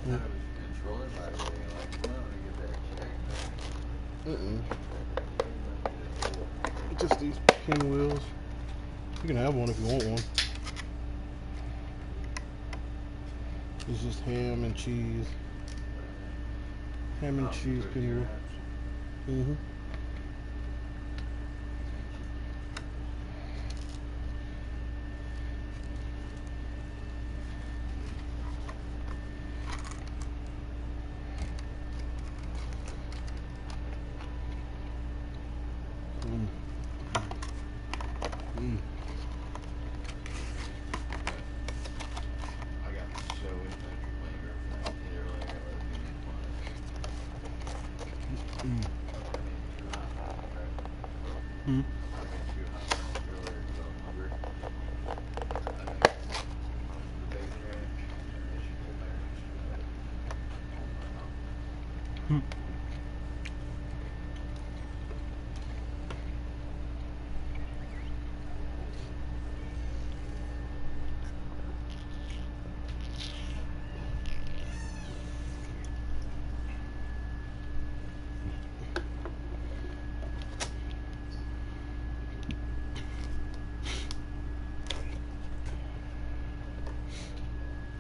I was controlling my thing, like, come on, get that check. Just these pinwheels. You can have one if you want one. It's just ham and cheese. Ham and cheese pinwheel. Mm-hmm.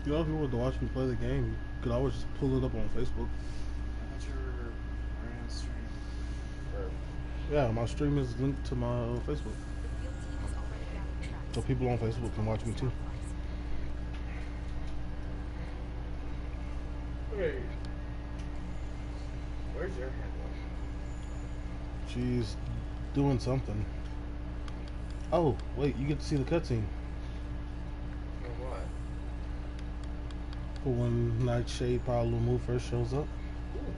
You know, if you wanted to watch me play the game, you could always just pull it up on Facebook. What's your stream? Yeah, my stream is linked to my Facebook. So people on Facebook can watch me too. Wait. Where's your handle? She's doing something. Oh, wait, you get to see the cutscene. For what? For when Nightshade Paolumu first shows up. Ooh.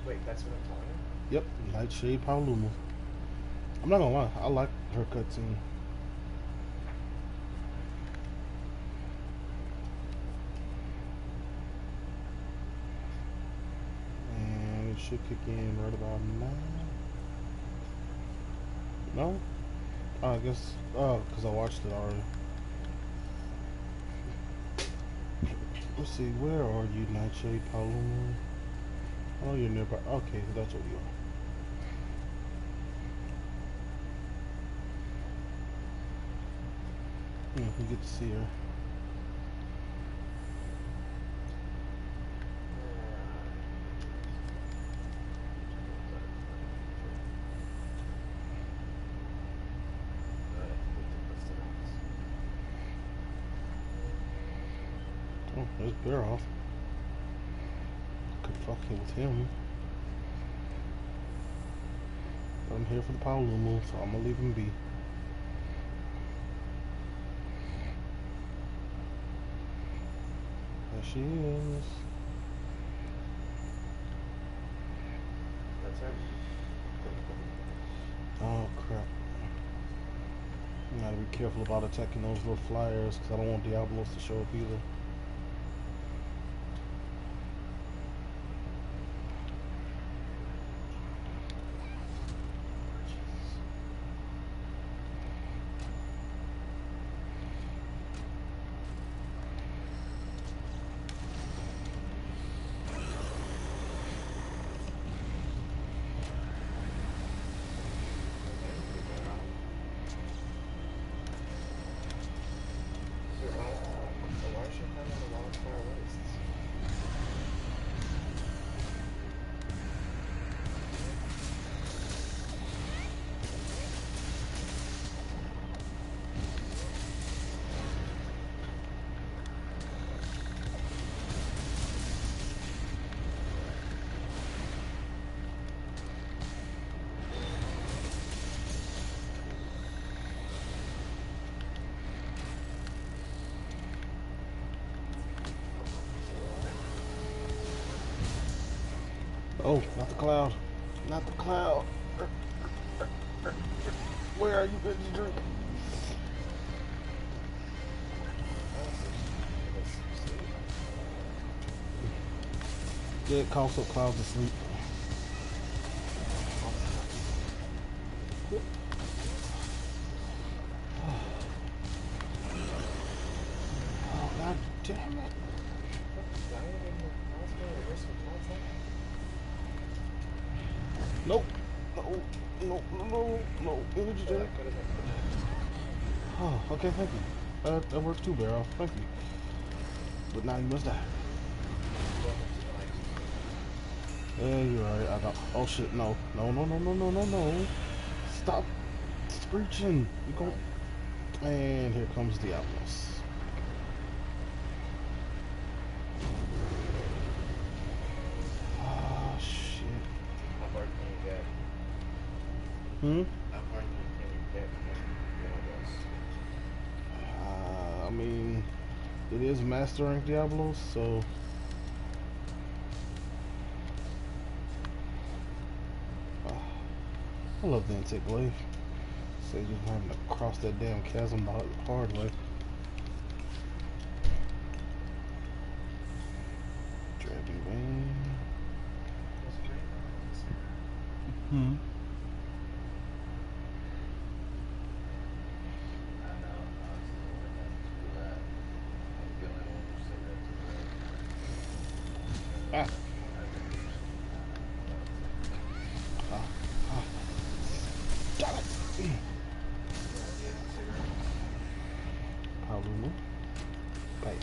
Wait, that's what I'm talking? Yep, Nightshade Paolumu. I'm not gonna lie, I like her cutscene. And it should kick in right about now. No? Oh, I guess, because I watched it already. Let's see, where are you, Nightshade Paolumu? Oh, you're nearby. Okay, that's where you are. You get to see her. Oh, there's Bear off. Could fuck it with him. But I'm here for the Paolumu, so I'm gonna leave him be. There she is. That's her. Oh crap. I gotta be careful about attacking those little flyers because I don't want Diablos to show up either. Oh, not the cloud. Not the cloud. Where are you, Veggie Drew? Yeah, it calls up clouds asleep. Oh, god damn it. Nope. No. No. No. No. Energy Oh, drink. that could have been. Oh, okay, thank you. That worked too, Barrel. Thank you. But now you must die. Yeah, you're right. I got. Oh shit! No! No! No! No! No! No! No! No! Stop screeching! You go. And here comes Diablos. Oh shit! How far can you get? Hmm. How far can you get from I mean, it is Master Rank Diablos, so. I love the intake wave. Save you from having to cross that damn chasm the hard way. Dragon Wing. Hmm. I know. I was looking at that. I'm the only one who said that Ah. to Ah. Ah. Damn it! Palumu. Bye.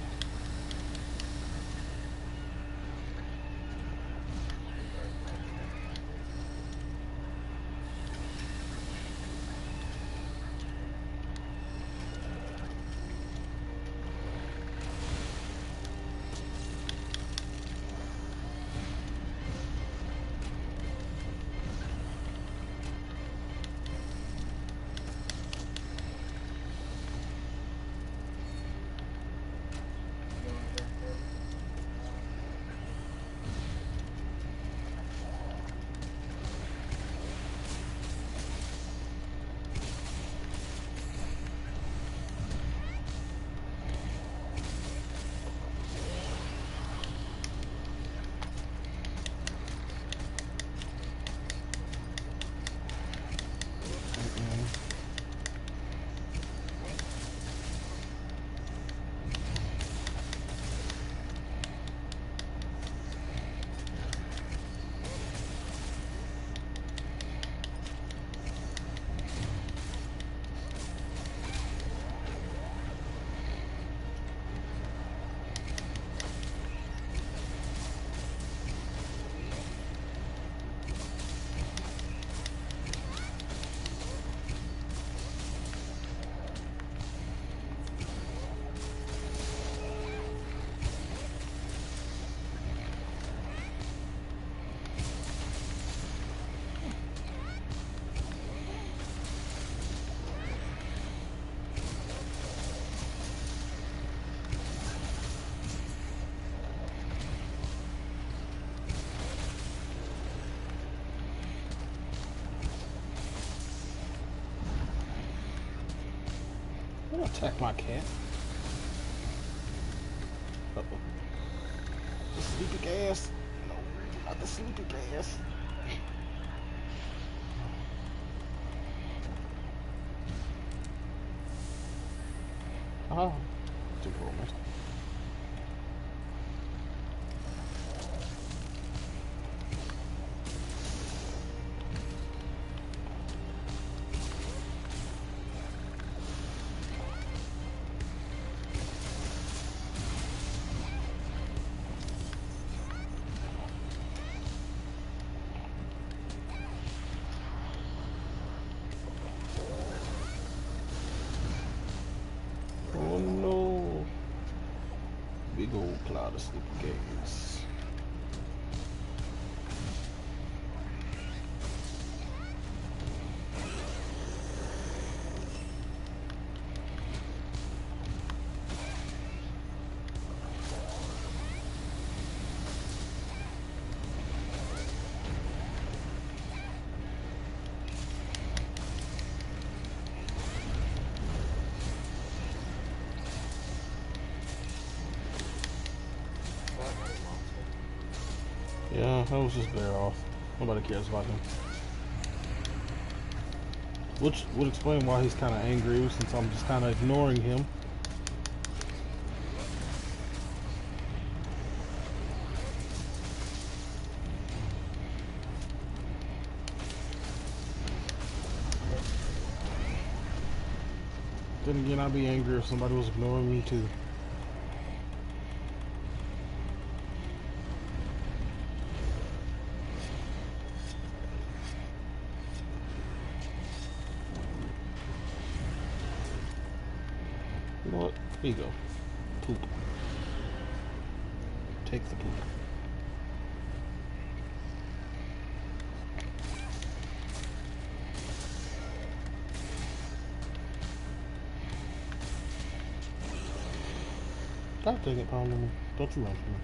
Don't attack my cat. Uh-oh. The sleepy gas. No, not the sleepy gas. Oh, too cool, man. Oh no. Big old cloud of sleepy gas. Yeah, that was just bear off. Nobody cares about him. Which would explain why he's kind of angry since I'm just kind of ignoring him. Then again, I'd be angry if somebody was ignoring me too. You know what? Here you go. Poop. Take the poop. God dang it, Pound me. Don't you run from me.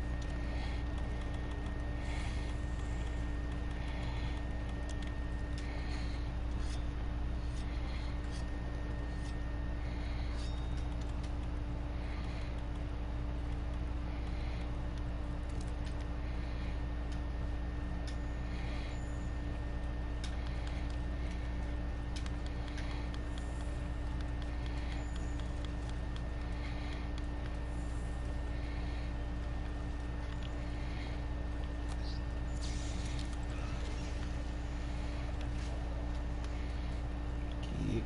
Geek.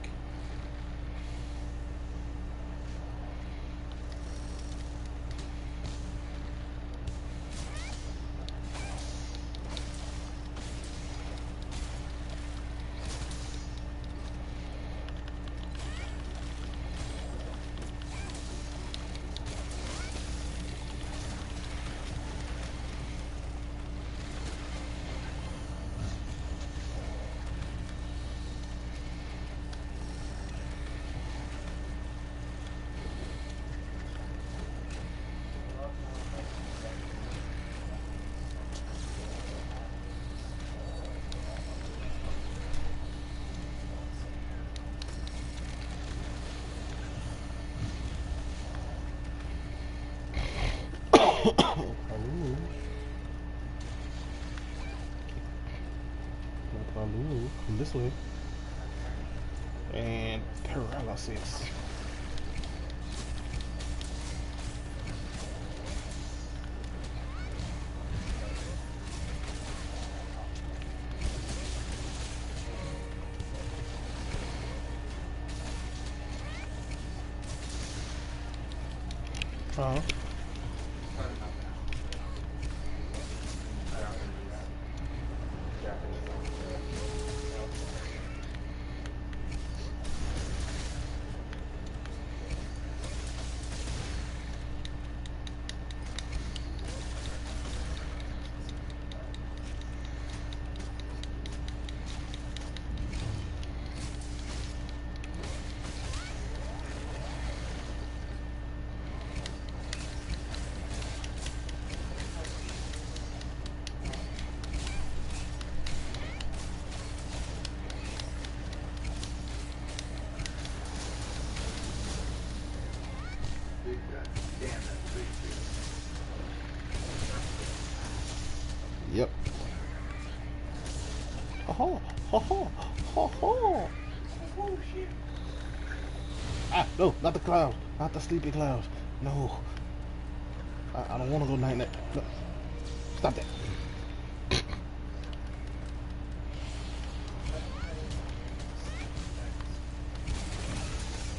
Palu. Palu. Come this way. And paralysis. Uh-huh. Big guy. Damn, that's big too. Yep. Ha ha ha ha ha ha. Oh shit. Ah, no, not the cloud. Not the sleepy cloud. No. I don't want to go night night. No. Stop that.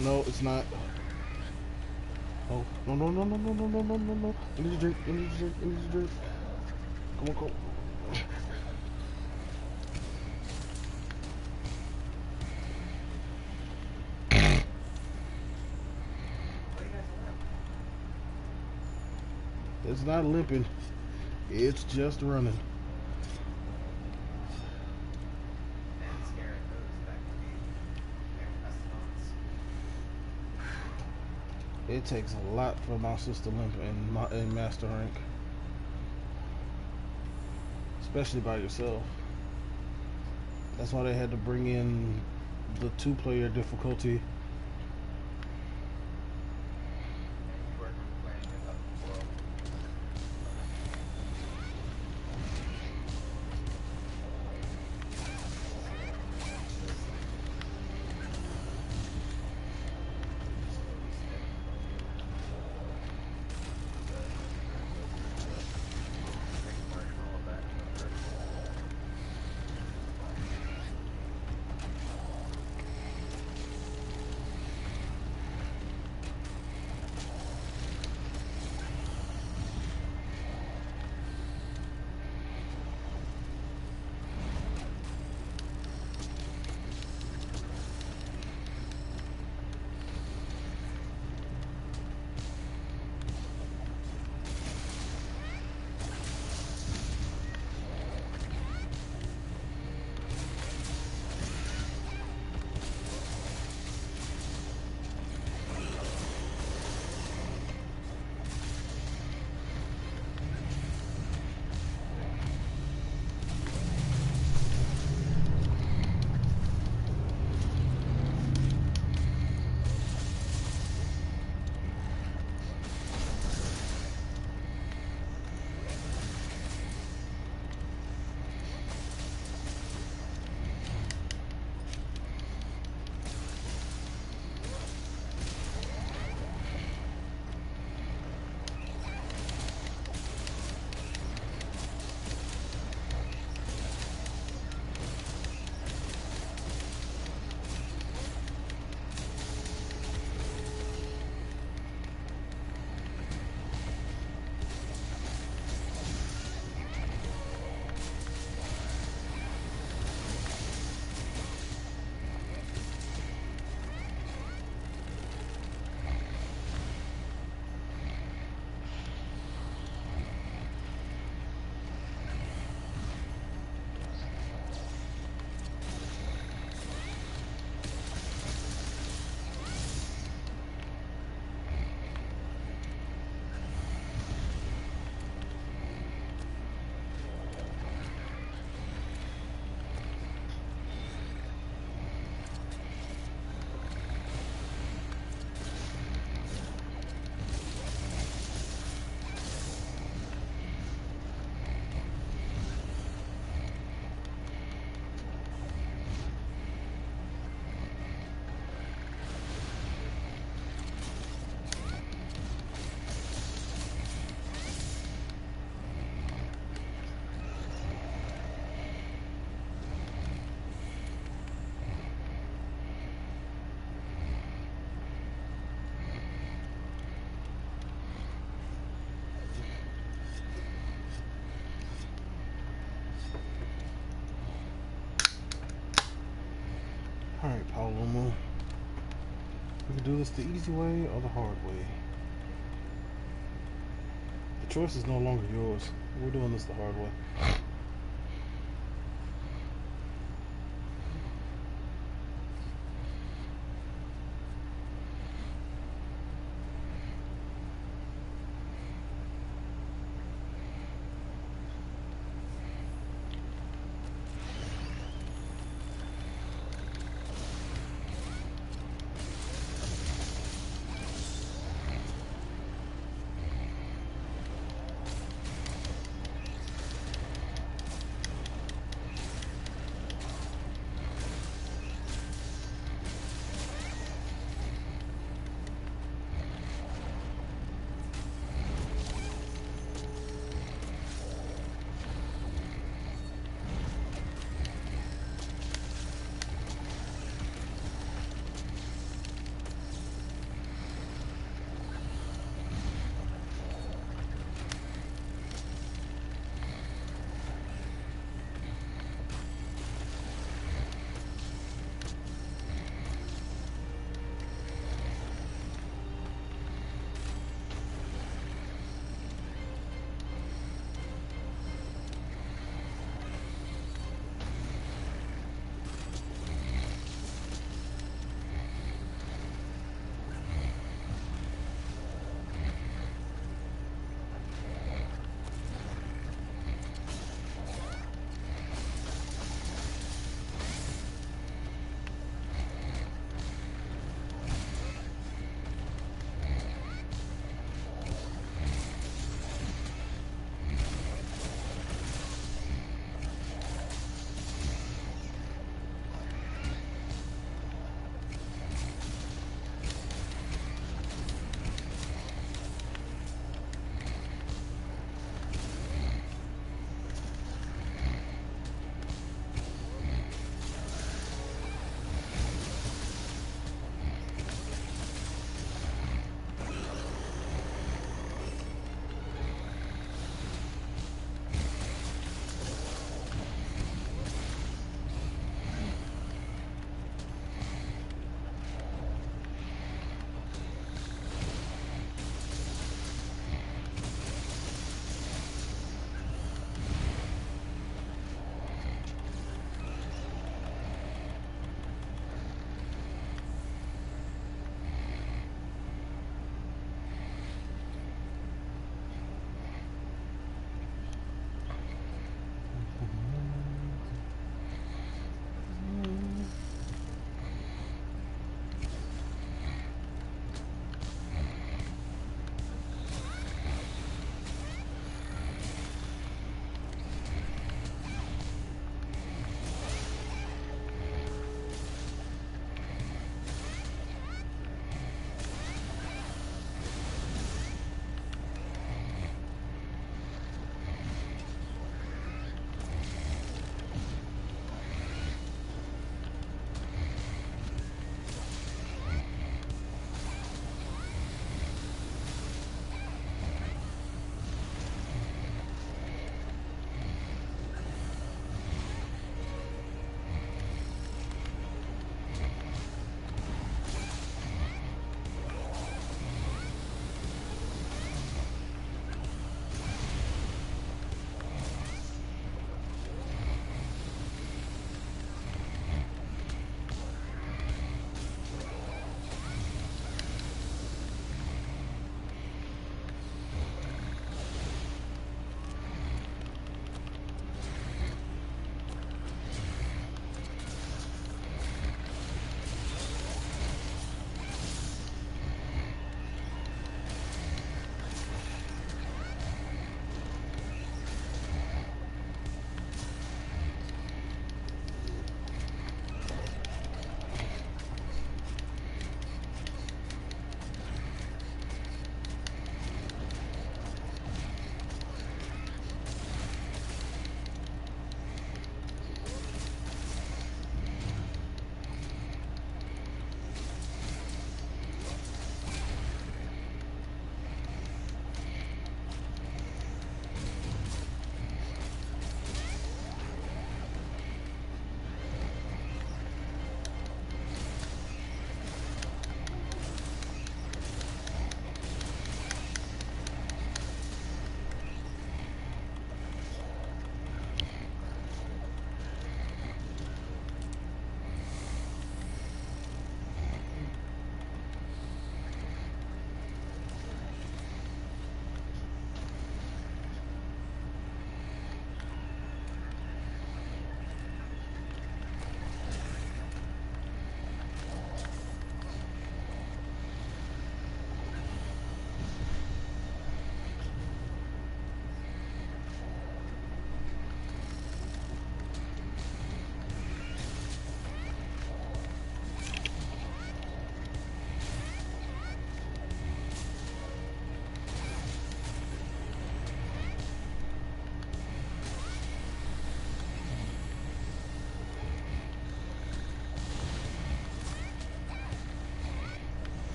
No, it's not. Oh, no, no, no, no, no, no, no, no, no, no. I need a drink. I need a drink. I need a drink. Come on, come. It's not limping. It's just running. It takes a lot for my sister limp in master rank, especially by yourself. That's why they had to bring in the two-player difficulty. do this the easy way or the hard way? The choice is no longer yours. We're doing this the hard way.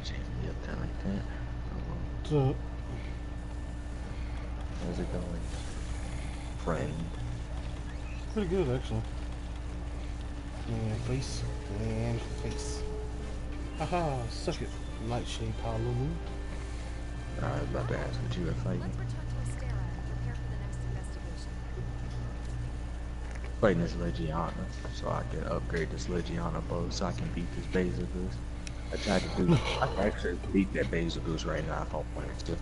Change me up there like that. So, How's it going? Friend. pretty good, actually. And face. And face. Haha, suck it. Nightshade Palumu. I was about to ask what you were fighting. Let's return to Astera and prepare for the next investigation. Fighting this Legiana, so I can upgrade this Legiana bow so I can beat this Basil Goose. I tried to do. I can actually beat that Basil Goose right now if I wanted to.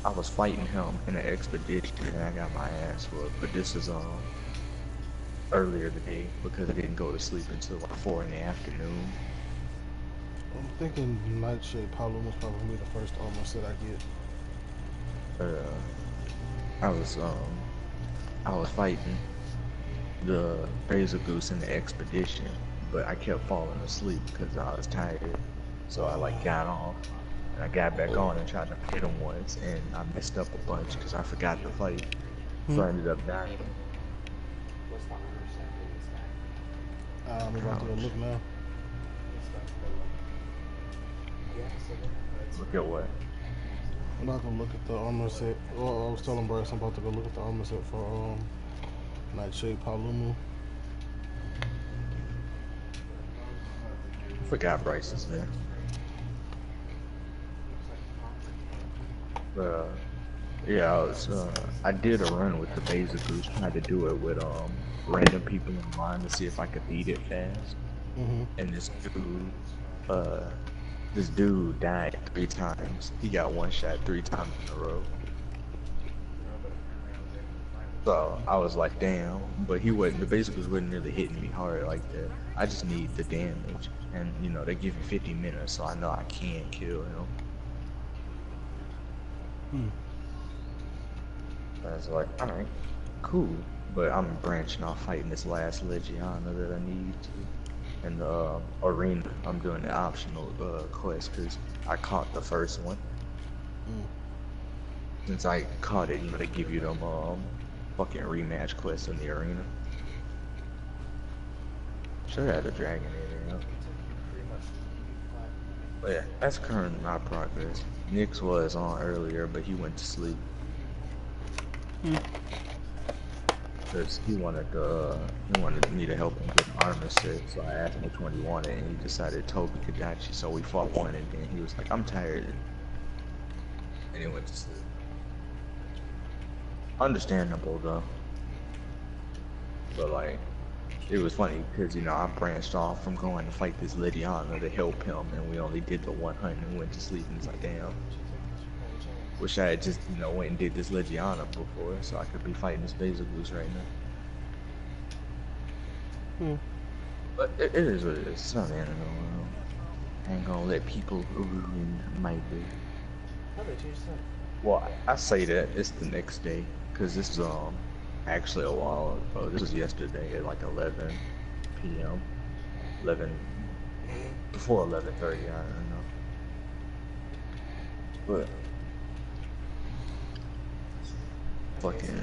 I was fighting him in an expedition and I got my ass whooped. But this is earlier today because I didn't go to sleep until like 4 in the afternoon. I'm thinking Nightshade Palumu is probably the first armor set I get. I was fighting the Basil Goose in the expedition, but I kept falling asleep because I was tired. So I like got off and I got back on and tried to hit him once, and I messed up a bunch because I forgot to fight. So I ended up dying. What's the armor set for this guy? I'm about to go look now. Look at what? I'm about to look at the armor set. Well, I was telling Bryce I'm about to go look at the armor set for Nightshade Palumu. Forgot Bryce is there. Yeah, I did a run with the Basil Goose, tried to do it with random people in line to see if I could beat it fast. And this dude died 3 times. He got one shot 3 times in a row. So I was like, damn, but the Basil Goose wasn't really hitting me hard like that. I just need the damage, and you know they give you 50 minutes, so I know I can kill him. I was like, alright, cool. But I'm branching off fighting this last Legiana that I need to. And the arena, I'm doing the optional quest because I caught the first one. Since I caught it, you know, they give you them fucking rematch quests in the arena. Should have had a dragon in there, But yeah, that's currently my progress. Nix was on earlier, but he went to sleep. Because he wanted me to help him get an armor set, so I asked him which one he wanted, and he decided Toby Kadachi, so we fought one, and then he was like, I'm tired, and he went to sleep. Understandable, though. But, like, it was funny, because, you know, I branched off from going to fight this Lydiana to help him, and we only did the one hunt and went to sleep, and it's like, damn. Wish I had just, you know, went and did this Legiana before, so I could be fighting this Basil Goose right now. But it is what it is. It's not the end of the world. I ain't gonna let people ruin my day. How they change that? Well, I say that it's the next day, cause this is actually a while ago. This was yesterday at like 11 p.m. 11 before 11:30. I don't know. But fucking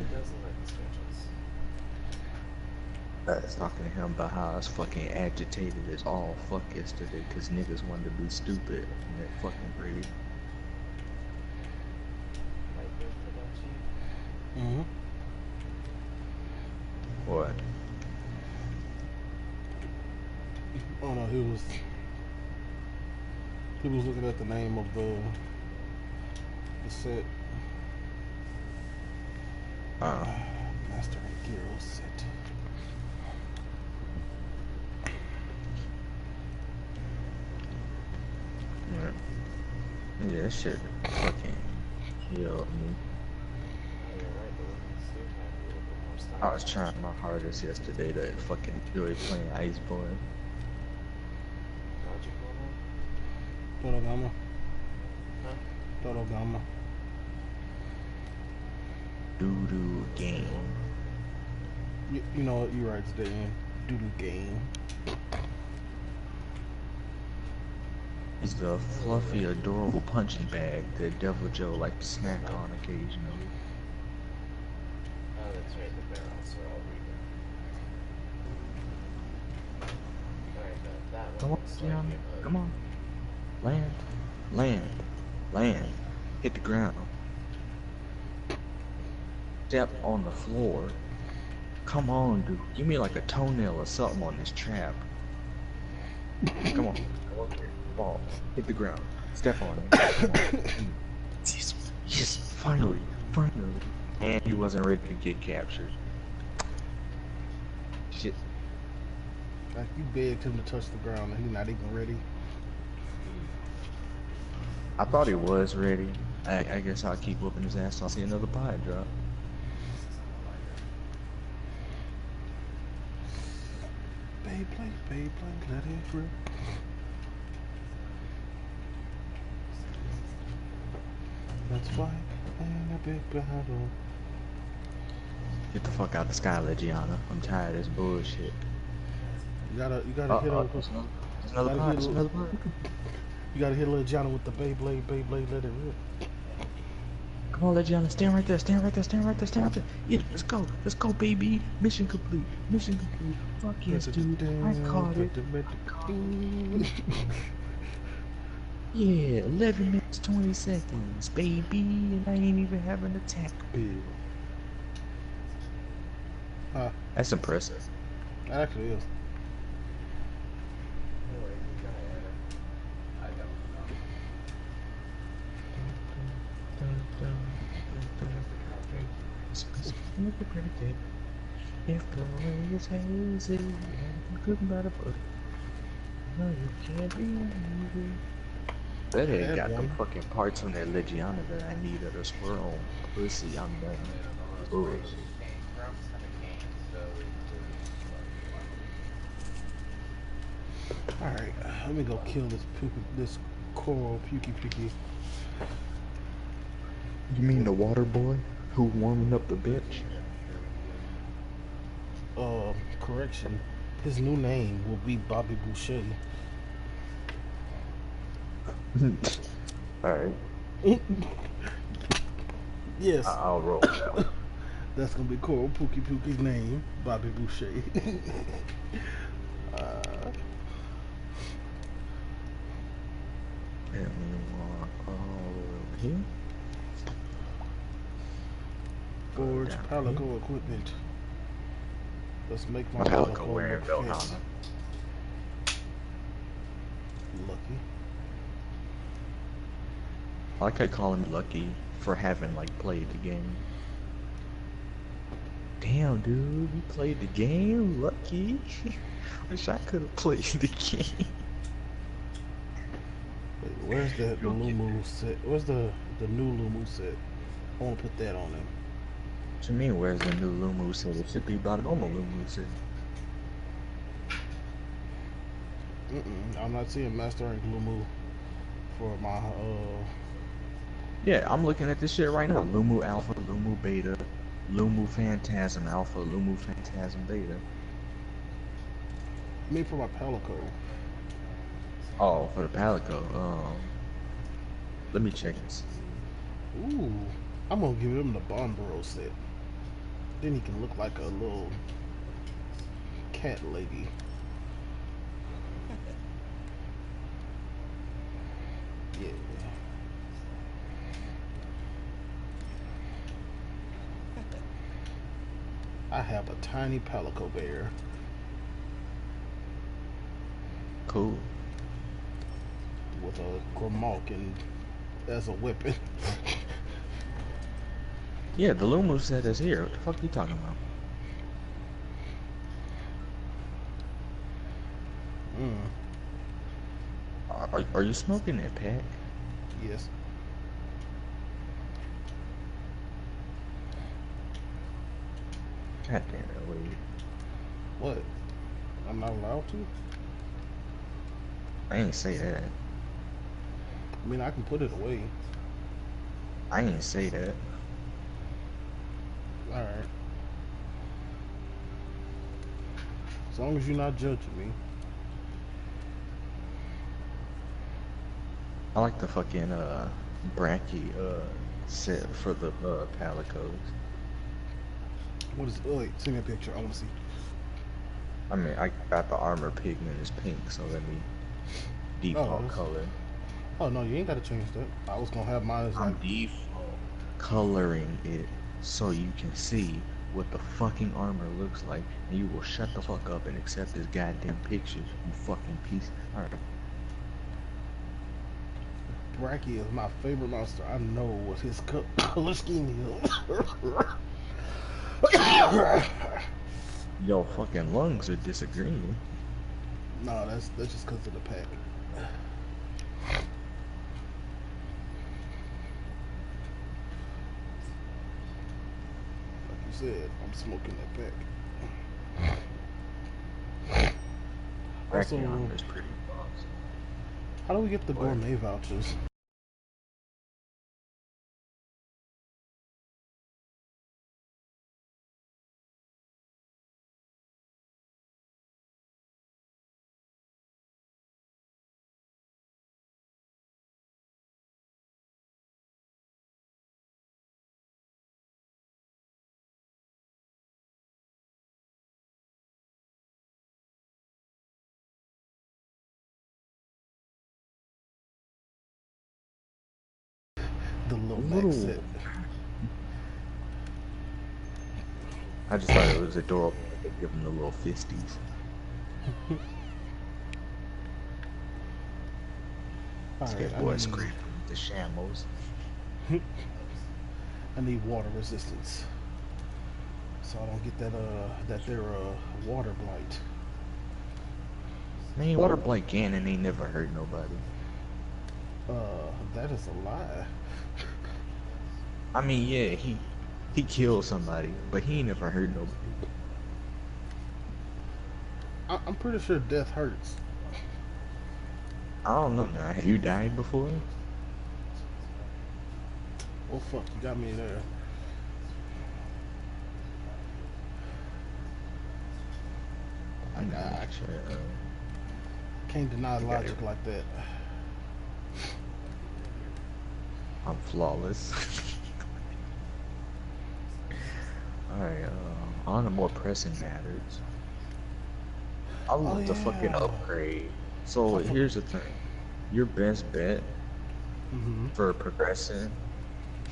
I was talking to him about how I was fucking agitated as all fuck yesterday because niggas wanted to be stupid in that fucking breed. What? Oh no, he was looking at the name of the set. Master and Hero set. Yeah, that shit fucking killed me. I was trying my hardest yesterday to fucking enjoy playing Iceborne. Totogama. Totogama. Doo-doo game. You know what? You're right, today. Doo-doo game. It's the fluffy, adorable punching bag that Devil Joe likes to snack on occasionally. Oh, that's right, the barrels are all reading. Alright, that Come one on, is Gianna. like Come on. Land. Land. Land. Hit the ground. Step on the floor. Come on, dude. Give me like a toenail or something on this trap. Come on. Go up here. Ball. Hit the ground. Step on it. Come on. Yes, yes, finally. Finally. And he wasn't ready to get captured. Shit. Like you begged him to touch the ground and he's not even ready. I thought he was ready. I guess I'll keep whooping his ass till I see another pie drop. Beyblade, let it rip. Let's fight in a big battle. Get the fuck out the sky, Legiana. I'm tired of this bullshit. You gotta hit her with There's another pie. There's another pie. You gotta hit Lil Johnny with the Beyblade, let it rip. Come on, Legiana. Stand right there. Stand right there. Stand right there. Stand right there. Yeah, let's go. Let's go, baby. Mission complete. Mission complete. Fuck yes, dude. I caught it. Yeah, 11 minutes, 20 seconds, baby. And I ain't even have an attack bill. That's impressive. That actually is. If the way is hazy and you couldn't buy the book, no, you can't be angry. That ain't got them fucking parts on that Legiana that I need at a squirrel pussy. I'm done. Bullshit. Alright, let me go kill this coral pukey. You mean the water boy who warming up the bitch? Correction. His new name will be Bobby Boucher. Alright. Yes. I'll roll that one. That's gonna be Coral Pukey's name, Bobby Boucher. Let me walk all over here. Forge Palico equipment. Let's make my Palico wearing look belt fancy. on. Lucky. I like I call him lucky for having like played the game. Damn, dude, you played the game, lucky. Wish I could have played the game. Wait, where's the Lumu set? Where's the new Lumu set? I want to put that on him. What you mean, where's the new Lumu set? It should be about a normal Lumu set. I'm not seeing Master Rank Lumu for my Yeah, I'm looking at this shit right now. Lumu Alpha, Lumu Beta, Lumu Phantasm Alpha, Lumu Phantasm Beta. I mean for my Palico. Oh, for the Palico. Let me check this. Ooh, I'm gonna give him the Bombero set. Then he can look like a little cat lady. Yeah. I have a tiny Palico bear. Cool. With a Grimalkin as a weapon. Yeah, the Lumu set is here. What the fuck are you talking about? Are you smoking that pack? Yes. God damn it, Wade. What? I'm not allowed to? I ain't say that. I mean, I can put it away. I ain't say that. Alright. As long as you're not judging me. I like the fucking Bracky set for the Palicos. What is? Oh, wait, send me a picture. I want to see. I mean, I got the armor pigment is pink, so let me Oh, default color. oh no, you ain't gotta change that. I was gonna have mine as like, I'm default coloring it so you can see what the fucking armor looks like, and you will shut the fuck up and accept this goddamn picture, you fucking piece. Alright. Bracky is my favorite monster. I know what his color scheme is. Yo, fucking lungs are disagreeing. No, that's just because of the pack. Like you said, I'm smoking that pack. Also, Bracky armor is pretty boss. how do we get the What? gourmet vouchers? The little max set. I just thought it was adorable that they give him the little fisties. This Alright, boy scraping the shamos. I need water resistance, so I don't get that water blight. Man, water blight Ganon ain't never hurt nobody. That is a lie. I mean, yeah, he killed somebody, but he ain't never hurt nobody. I'm pretty sure death hurts. I don't know now. Have you died before? Oh fuck, you got me there. I actually can't deny logic like that. I'm flawless. Alright, on to more pressing matters. I love the fucking upgrade. So here's the thing. Your best bet for progressing,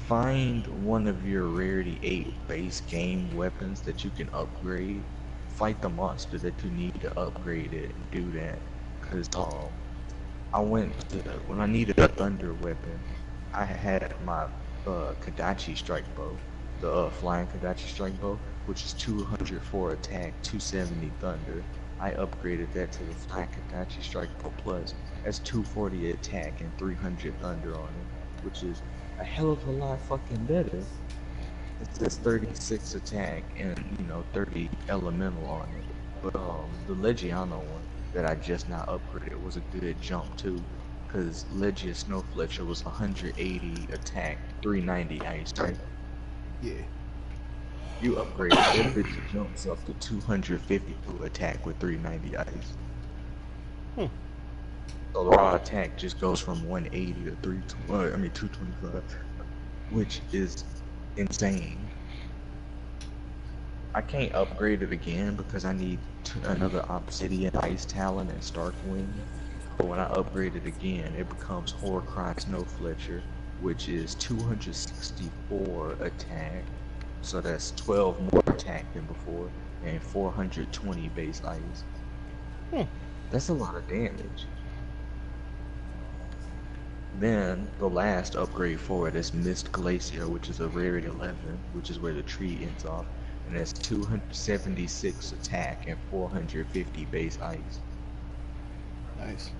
find one of your rarity 8 base game weapons that you can upgrade. Fight the monster that you need to upgrade it and do that. Cause I went to, when I needed a thunder weapon, I had my Kadachi strike bow, the flying Kadachi strike bow, which is 204 attack, 270 thunder. I upgraded that to the flying Kadachi strike bow plus. That's 240 attack and 300 thunder on it, which is a hell of a lot fucking better. It says 36 attack and 30 elemental on it. But the Legiano one that I just now upgraded was a good jump too, because Legia Snow Fletcher was 180 attack, 390 ice, right? Yeah. You upgrade it, that bitch jumps up to 252 attack with 390 ice. So the raw attack just goes from 180 to 225, which is insane. I can't upgrade it again because I need another Obsidian Ice Talon and Stark Wing. But when I upgrade it again, it becomes Horcrux Snow Fletcher, which is 264 attack. So that's 12 more attack than before, and 420 base ice. That's a lot of damage. Then the last upgrade for it is Mist Glacier, which is a rarity 11, which is where the tree ends off, and that's 276 attack and 450 base ice. Nice.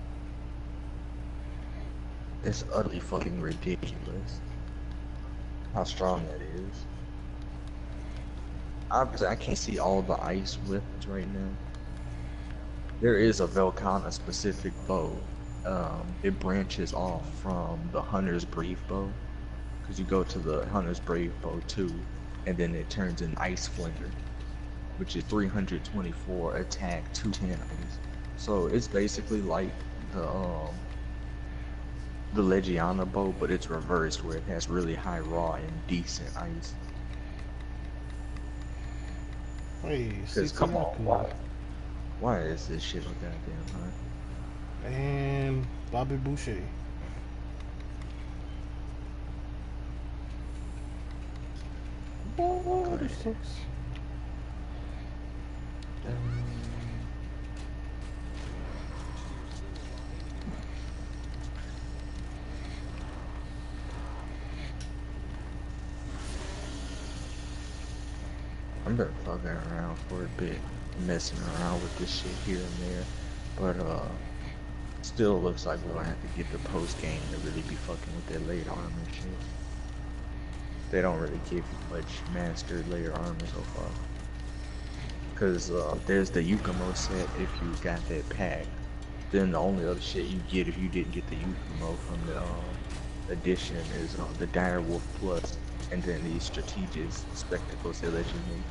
That's utterly fucking ridiculous. How strong that is. Obviously, I can't see all the ice weapons right now. There is a Velkhana specific bow. It branches off from the Hunter's Brave Bow, because you go to the Hunter's Brave Bow 2, and then it turns an Ice Flinger, which is 324 attack, 210 ice. So it's basically like the Legiana bow, but it's reversed, where it has really high raw and decent ice. Hey, Because come on, Why is this shit so goddamn high? And Bobby Boucher. Oh, this sucks. I've been fucking around for a bit, messing around with this shit here and there, but still looks like we're gonna have to get the post game to really be fucking with that layered armor shit. They don't really give you much mastered layered armor so far. Cause there's the Yukimo set if you got that pack. Then the only other shit you get if you didn't get the Yukimo from the edition is the Dire Wolf Plus, and then these strategist spectacles they let you make.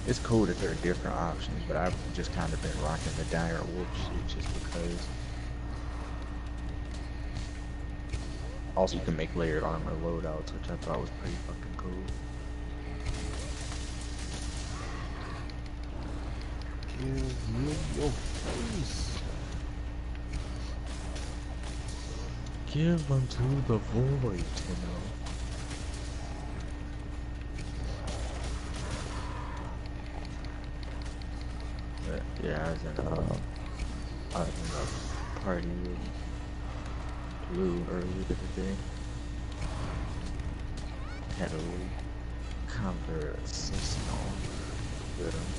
It's cool that there are different options, but I've just kind of been rocking the Dire Wolf shit just because. Also, you can make layered armor loadouts, which I thought was pretty fucking cool. Give me your face. Give unto the void, you know. But, yeah, I was in a party with Blue earlier today. Had a little conversation with him.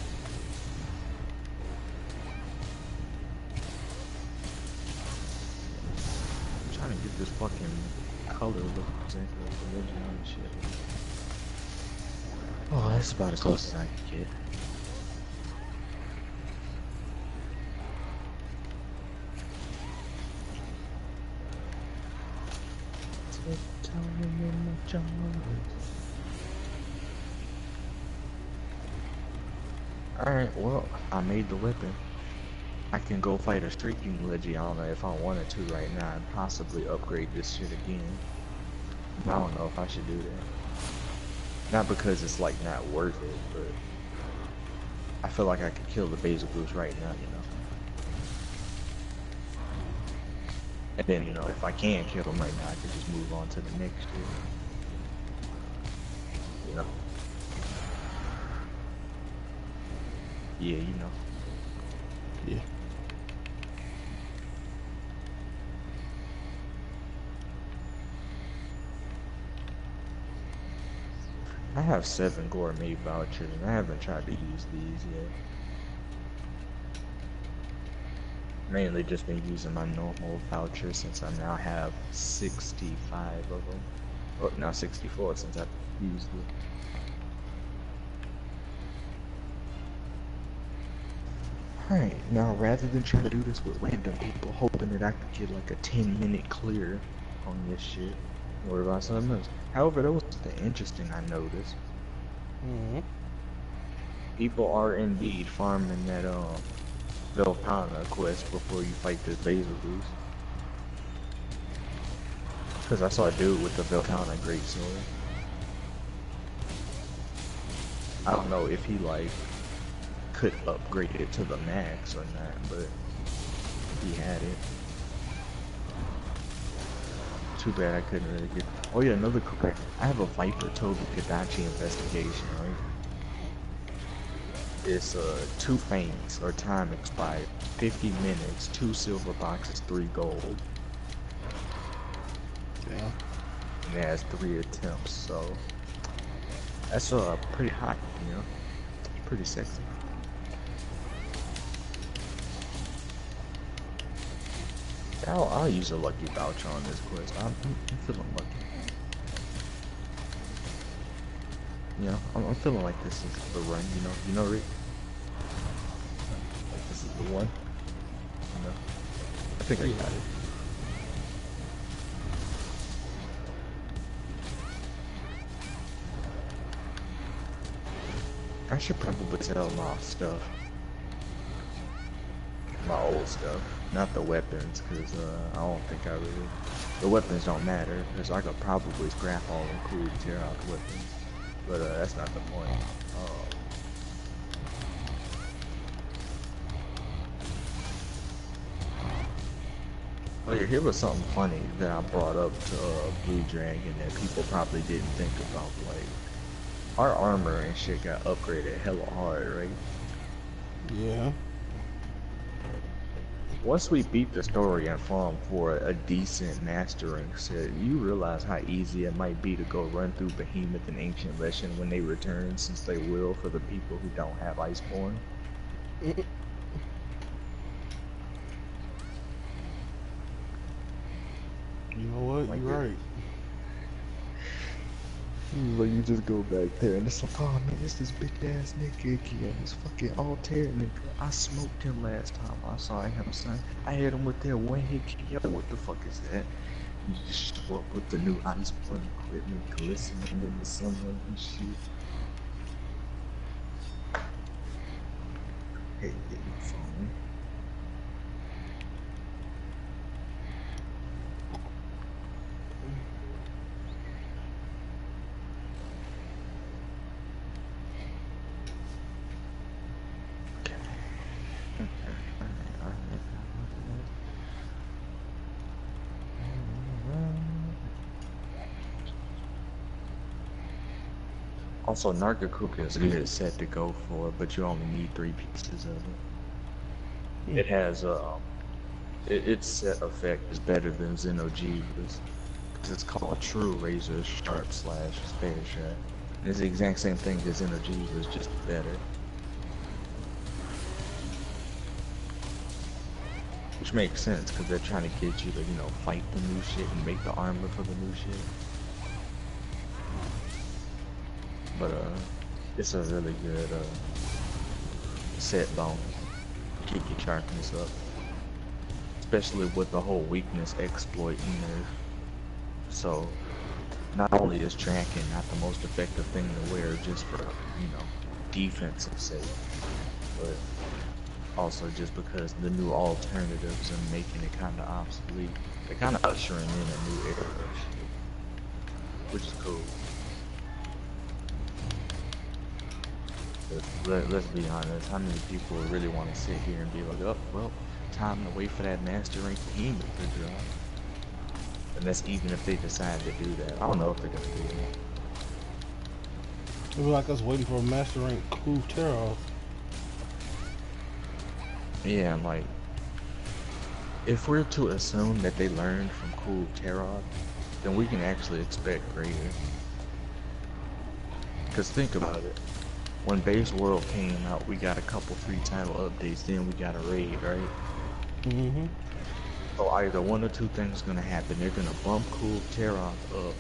I'm trying to get this fucking color look presented with religion and shit. Oh, that's about as close as I can get. Alright, well, I made the weapon. I can go fight a streaking Legiana if I wanted to right now and possibly upgrade this shit again. I don't know if I should do that. Not because it's like not worth it, but I feel like I could kill the Basil Goose right now, you know. And then, you know, if I can kill him right now, I could just move on to the next year. You know? Yeah, you know. Yeah. I have 7 gourmet vouchers, and I haven't tried to use these yet. Mainly just been using my normal vouchers since I now have 65 of them. Oh, now 64 since I've used it. Alright, now rather than try to do this with random people, hoping that I could get like a 10-minute clear on this shit, worry about something else. However, that was something interesting I noticed. People are indeed farming that Velpana quest before you fight the Basil Goose. Because I saw a dude with the Velpana greatsword. I don't know if he like could upgrade it to the max or not, but he had it. Too bad I couldn't really get. Oh yeah, another quick. I have a Viper Toby Kadachi investigation, right? It's 2 feints or time expired, 50 minutes, 2 silver boxes, 3 gold. Yeah. And it has 3 attempts, so that's pretty hot, you know. It's pretty sexy. I'll use a lucky voucher on this quest. I'm feeling lucky. You know, I'm feeling like this is the run, you know, Rick? Like this is the one. You know? I think I got it. I should probably sell my stuff. My old stuff. Not the weapons, because I don't think I really... The weapons don't matter, because I could probably scrap all the cool to tear out the weapons. But that's not the point. Oh yeah, here was something funny that I brought up to Blue Dragon that people probably didn't think about. Like, our armor and shit got upgraded hella hard, right? Yeah. Once we beat the story and farm for a decent mastering set, you realize how easy it might be to go run through Behemoth and Ancient Legend when they return, since they will for the people who don't have Iceborne. You know what? Like, You're right. like you just go back there and it's like, oh man, it's this big ass nigga again, this fucking Altair nigga. I smoked him last time I saw him, son. I hit him with that one hit kick. Yo, what the fuck is that? You just show up with the new Iceborne equipment, glistening in the sunlight and shit. Hey, get my phone. Also, Narcocook is a good set to go for, but you only need 3 pieces of it. It has its set effect is better than Xenogea's, because it's called True Razor Sharp / Spare Shot. It's the exact same thing as Xenogea's, just better. Which makes sense, because they're trying to get you to, you know, fight the new shit and make the armor for the new shit. But it's a really good set bone. Keep your sharpness up. Especially with the whole weakness exploit in there. So not only is tracking not the most effective thing to wear just for, you know, defensive sake, but also just because the new alternatives are making it kind of obsolete. They're kind of ushering in a new era of shit, which is cool. Let's be honest, how many people really want to sit here and be like, oh, well, time to wait for that master rank Behemoth to drop? And that's even if they decide to do that. I don't know if they're gonna do that. It'd be like us waiting for a master rank Kloof Terra. Yeah, like, if we're to assume that they learned from Kloof Terra, then we can actually expect greater. Because think about it. When Base World came out, we got a couple free title updates, then we got a raid, right? Mm-hmm. So either one or two things gonna happen. They're gonna bump Kloof Terra up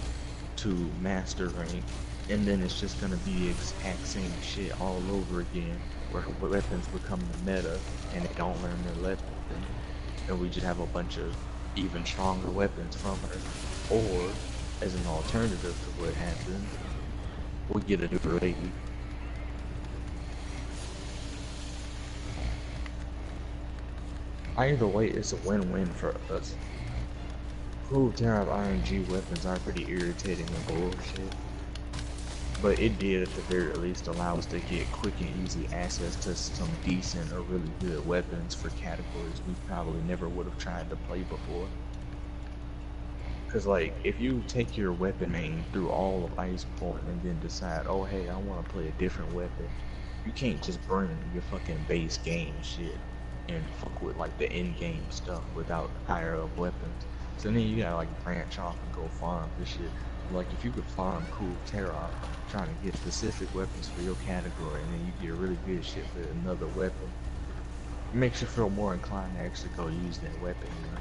to master rank, and then it's just gonna be the exact same shit all over again, where weapons become the meta, and they don't learn their lesson, and we just have a bunch of even stronger weapons from her. Or, as an alternative to what happened, we get a new raid. Either way, it's a win-win for us. Kloof Terra RNG weapons are pretty irritating and bullshit, but it did at the very least allow us to get quick and easy access to some decent or really good weapons for categories we probably never would have tried to play before. Cause like, if you take your weapon main through all of Iceborne and then decide, oh hey, I want to play a different weapon, you can't just bring your fucking base game shit and fuck with like the in-game stuff without higher up weapons. So then you gotta like branch off and go farm this shit. Like if you could farm Kloof Terra trying to get specific weapons for your category, and then you get really good shit with another weapon, it makes you feel more inclined to actually go use that weapon, you know?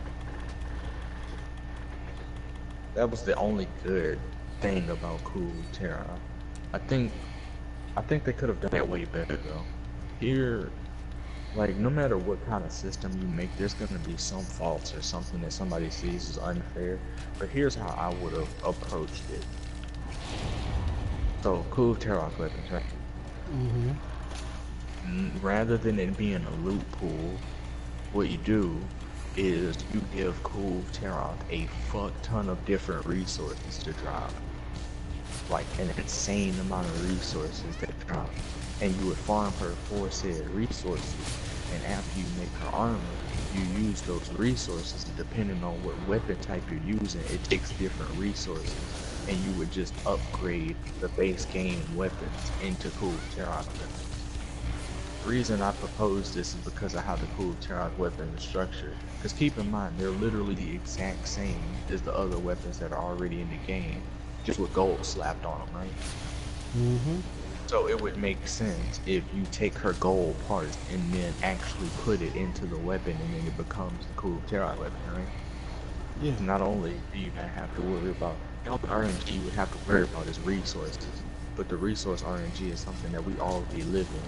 That was the only good thing about Kloof Terra. I think they could have done that way better though. Here, like, no matter what kind of system you make, there's gonna be some faults or something that somebody sees as unfair. But here's how I would have approached it. So, Kloof Terra weapons, right? Mm-hmm. Rather than it being a loot pool, what you do is you give Kloof Terra a fuck ton of different resources to drop. like an insane amount of resources that drop, and you would farm her for said resources, and after you make her armor, you use those resources, and depending on what weapon type you're using, it takes different resources, and you would just upgrade the base game weapons into cool Terran weapons. The reason I propose this is because of how the cool Terran weapon is structured. Because keep in mind, they're literally the exact same as the other weapons that are already in the game, just with gold slapped on them, right? Mm-hmm. So it would make sense if you take her gold parts and then actually put it into the weapon, and then it becomes the cool Terran weapon, right? Yeah. Not only do you not have to worry about, the only RNG you would have to worry about is resources, but the resource RNG is something that we already live in.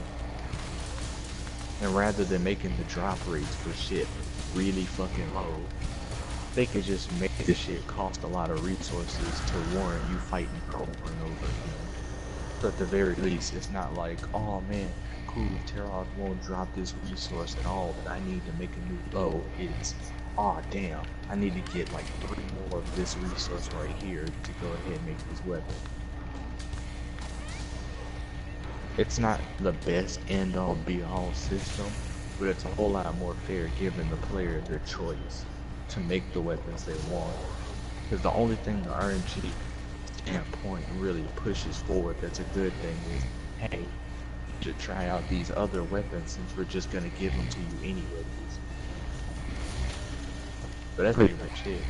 And rather than making the drop rates for shit really fucking low, they could just make the shit cost a lot of resources to warrant you fighting over and over again. So at the very least, it's not like, oh man, cool, Terran won't drop this resource at all, but I need to make a new bow. It's, aw damn, I need to get like 3 more of this resource right here to go ahead and make this weapon. It's not the best end-all be-all system, but it's a whole lot more fair giving the player their choice to make the weapons they want. Because the only thing the RNG standpoint really pushes forward that's a good thing is, hey, you should try out these other weapons since we're just gonna give them to you anyways. But that's pretty much it.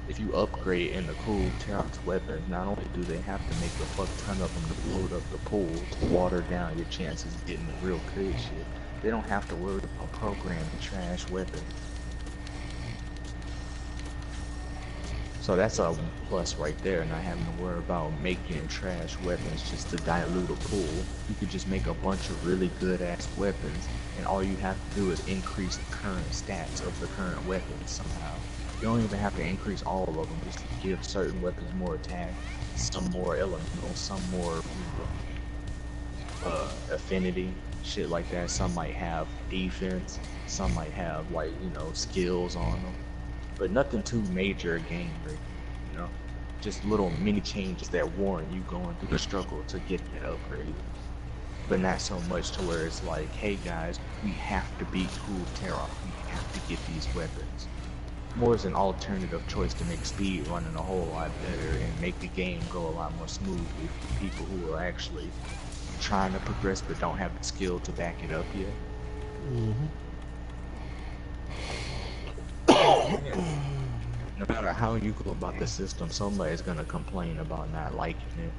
If you upgrade in the cool Terran's weapons, not only do they have to make a fuck ton of them to load up the pool to water down your chances of getting the real good shit, they don't have to worry about programming trash weapons. So that's a plus right there, not having to worry about making trash weapons just to dilute a pool. You could just make a bunch of really good ass weapons, and all you have to do is increase the current stats of the current weapons somehow. You don't even have to increase all of them, just give certain weapons more attack, some more elemental, some more affinity, shit like that. Some might have defense, some might have like, you know, skills on them. But nothing too major game breaking, you know? Just little mini changes that warrant you going through the struggle to get that upgrade. But not so much to where it's like, hey guys, we have to beat Cool Terran, we have to get these weapons. More as an alternative choice to make speed running a whole lot better and make the game go a lot more smoothly for people who are actually trying to progress but don't have the skill to back it up yet. No matter how you go about the system, somebody's gonna complain about not liking it,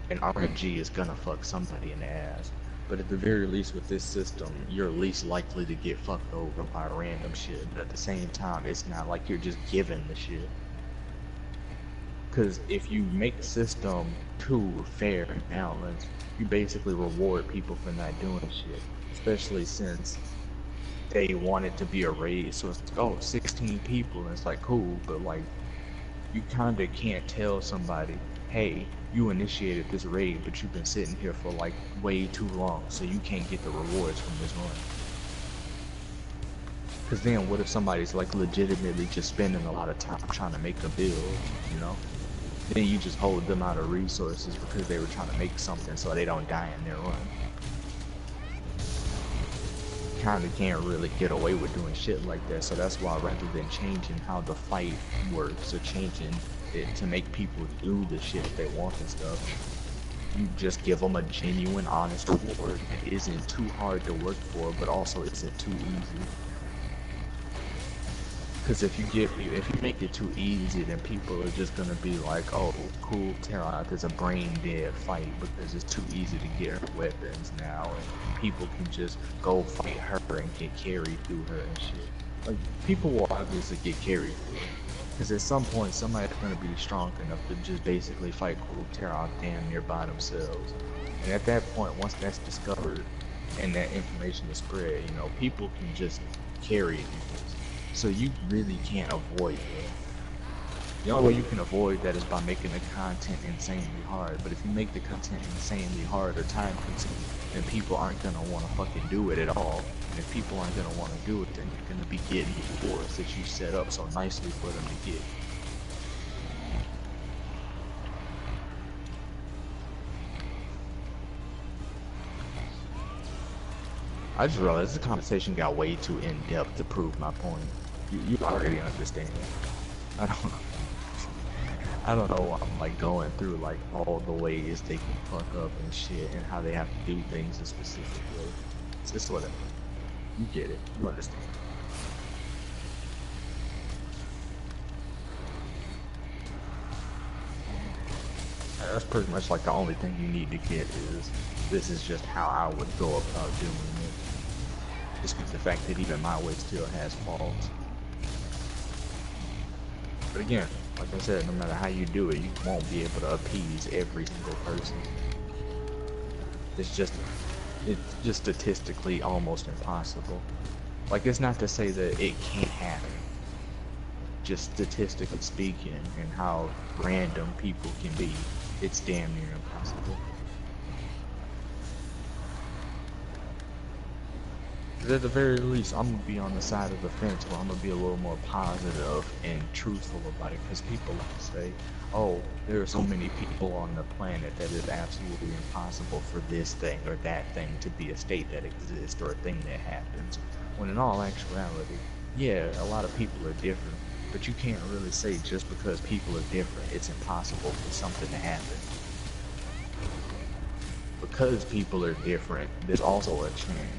and RNG is gonna fuck somebody in the ass. But at the very least with this system, you're least likely to get fucked over by random shit, but at the same time, it's not like you're just given the shit. Cause if you make the system too fair and balanced, you basically reward people for not doing shit. Especially since they want it to be a raid, so it's like, oh, 16 people, and it's like, cool, but like, you kinda can't tell somebody, hey, you initiated this raid, but you've been sitting here for like way too long, so you can't get the rewards from this run. Cause then what if somebody's like legitimately just spending a lot of time trying to make a build, you know? Then you just hold them out of resources because they were trying to make something so they don't die in their run. Kinda can't really get away with doing shit like that, so that's why rather than changing how the fight works or changing it to make people do the shit they want and stuff, you just give them a genuine, honest reward that isn't too hard to work for, but also isn't too easy. Because if you make it too easy, then people are just gonna be like, oh, cool, Terran is a brain dead fight because it's too easy to get her weapons now, and people can just go fight her and get carried through her and shit. Like, people will obviously get carried through her. Because at some point, somebody's gonna be strong enough to just basically fight cool Terran damn near by themselves. And at that point, once that's discovered and that information is spread, you know, people can just carry it. So you really can't avoid it. The only way you can avoid that is by making the content insanely hard. But if you make the content insanely hard or time consuming, then people aren't gonna want to fucking do it at all. And if people aren't gonna want to do it, then you're gonna be getting the rewards that you set up so nicely for them to get. I just realized this conversation got way too in depth to prove my point. You already understand. I don't. I don't know why I'm like going through like all the ways they can fuck up and shit, and how they have to do things a specific way. It's just whatever. You get it. You understand. That's pretty much like the only thing you need to get is this is just how I would go about doing it. Just with the fact that even my way still has faults. But again, like I said, no matter how you do it, you won't be able to appease every single person. It's just statistically almost impossible. Like, it's not to say that it can't happen. Just statistically speaking, and how random people can be, it's damn near impossible. But at the very least, I'm gonna be on the side of the fence where I'm gonna be a little more positive and truthful about it, because people like to say, oh, there are so many people on the planet that it's absolutely impossible for this thing or that thing to be a state that exists or a thing that happens. When in all actuality, yeah, a lot of people are different, but you can't really say just because people are different, it's impossible for something to happen. Because people are different, there's also a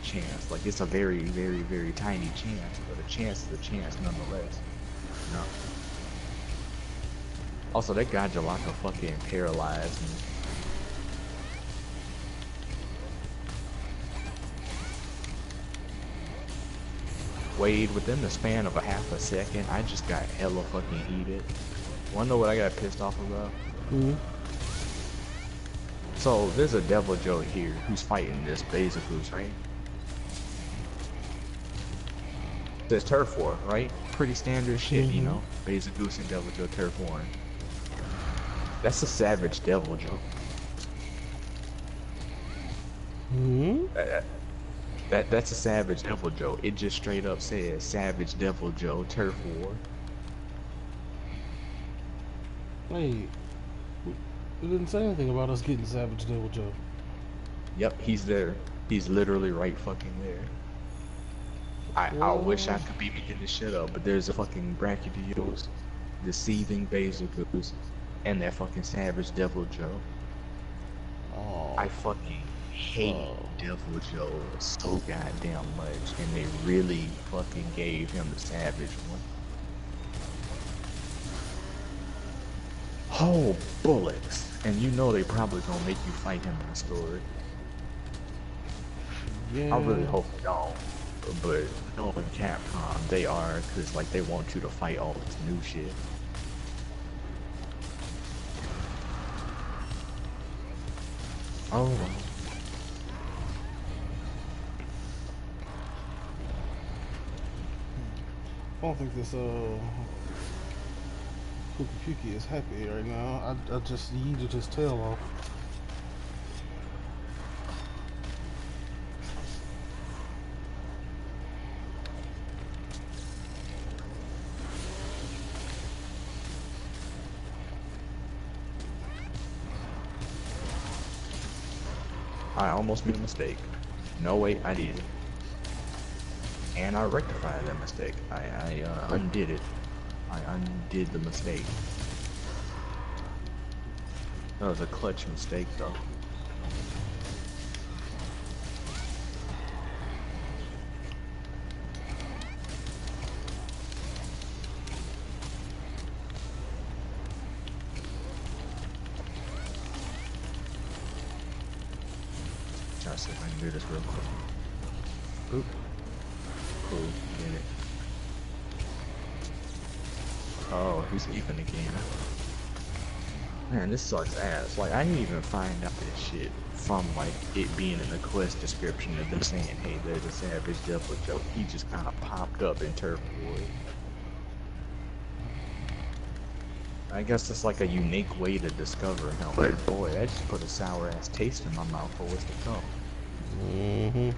chance. Like, it's a very, very, very tiny chance, but a chance is a chance nonetheless. No. Also, that guy Jalaka fucking paralyzed me. Wade, within the span of a half a second, I just got hella fucking heated. Wanna know what I got pissed off about? Mm-hmm. So, there's a Devil Joe here who's fighting this Beelzebub, right? There's Turf War, right? Pretty standard shit, you know? Beelzebub and Devil Joe Turf War. That's a savage Devil Joe. Mm-hmm. That's a savage Devil Joe. It just straight up says Savage Devil Joe Turf War. Wait, it didn't say anything about us getting Savage Devil Joe. Yep, he's there. He's literally right fucking there. I wish I could be making this shit up, but there's a fucking Brachydios, the Seething Beelzebubs, and that fucking Savage Devil Joe. Oh. I fucking hate Devil Joe so goddamn much, and they really fucking gave him the Savage one. Oh, bullets. And you know they probably gonna make you fight him in the story. Yeah. I really hope they don't. But knowing Capcom, they are, because like they want you to fight all this new shit. Oh. I don't think this Puki is happy right now. I just yeeted his tail off. I almost made a mistake. No, wait, I did. And I rectified that mistake. I undid it. I undid the mistake. That was a clutch mistake, though. Try to see if I can do this real quick. Oop. Cool, get it. Oh, he's even again. Man, this sucks ass. Like, I didn't even find out this shit from, like, it being in the quest description of them saying, hey, there's a Savage Devil Joe. He just kind of popped up in Turf War. I guess it's like a unique way to discover him. But boy, that just put a sour ass taste in my mouth for what's to come. Mm-hmm.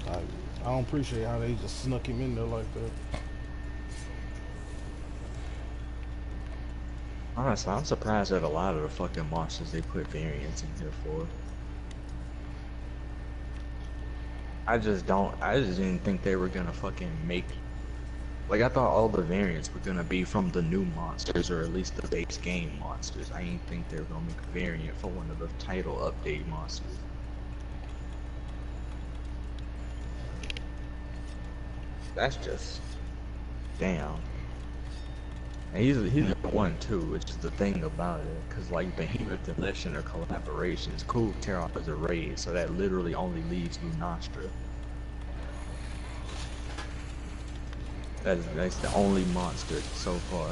I don't appreciate how they just snuck him in there like that. Honestly, I'm surprised at a lot of the fucking monsters they put variants in here for. I just don't. I just didn't think they were gonna fucking make. Like I thought all the variants were gonna be from the new monsters, or at least the base game monsters. I didn't think they were gonna make a variant for one of the title update monsters. That's just damn. And he's the one too, which is the thing about it, cause like Behemoth and Leshen are collaborations. Cool tear off as a raid, so that literally only leaves Lunastra. That's the only monster so far.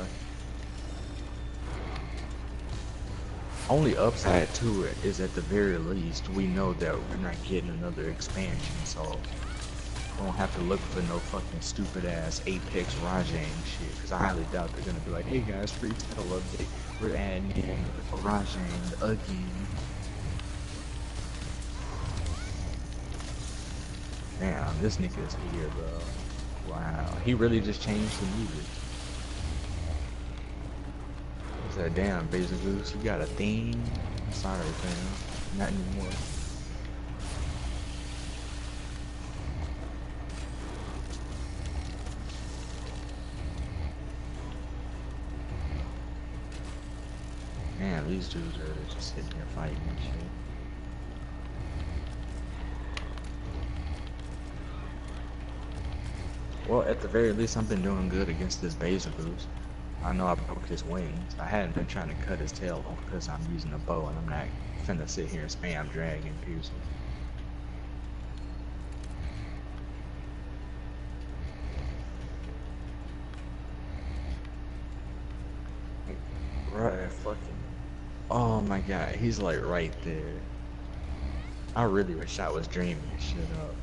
Only upside to it is at the very least we know that we're not getting another expansion, so we don't have to look for no fucking stupid ass Apex Rajang shit. Cause I highly doubt they're gonna be like, hey guys, free title update. We're adding in Rajang again. Damn, this nigga is here, bro. Wow, he really just changed the music. I said, damn, Basic Goose, you got a theme? Sorry, fam. Not anymore. Man, these dudes are just sitting here fighting and shit. Well, at the very least, I've been doing good against this Basic Goose. I know I broke his wings. I hadn't been trying to cut his tail off because I'm using a bow and I'm not finna sit here and spam dragon piercing. Right, fucking. Oh my god, he's like right there. I really wish I was dreaming this shit up.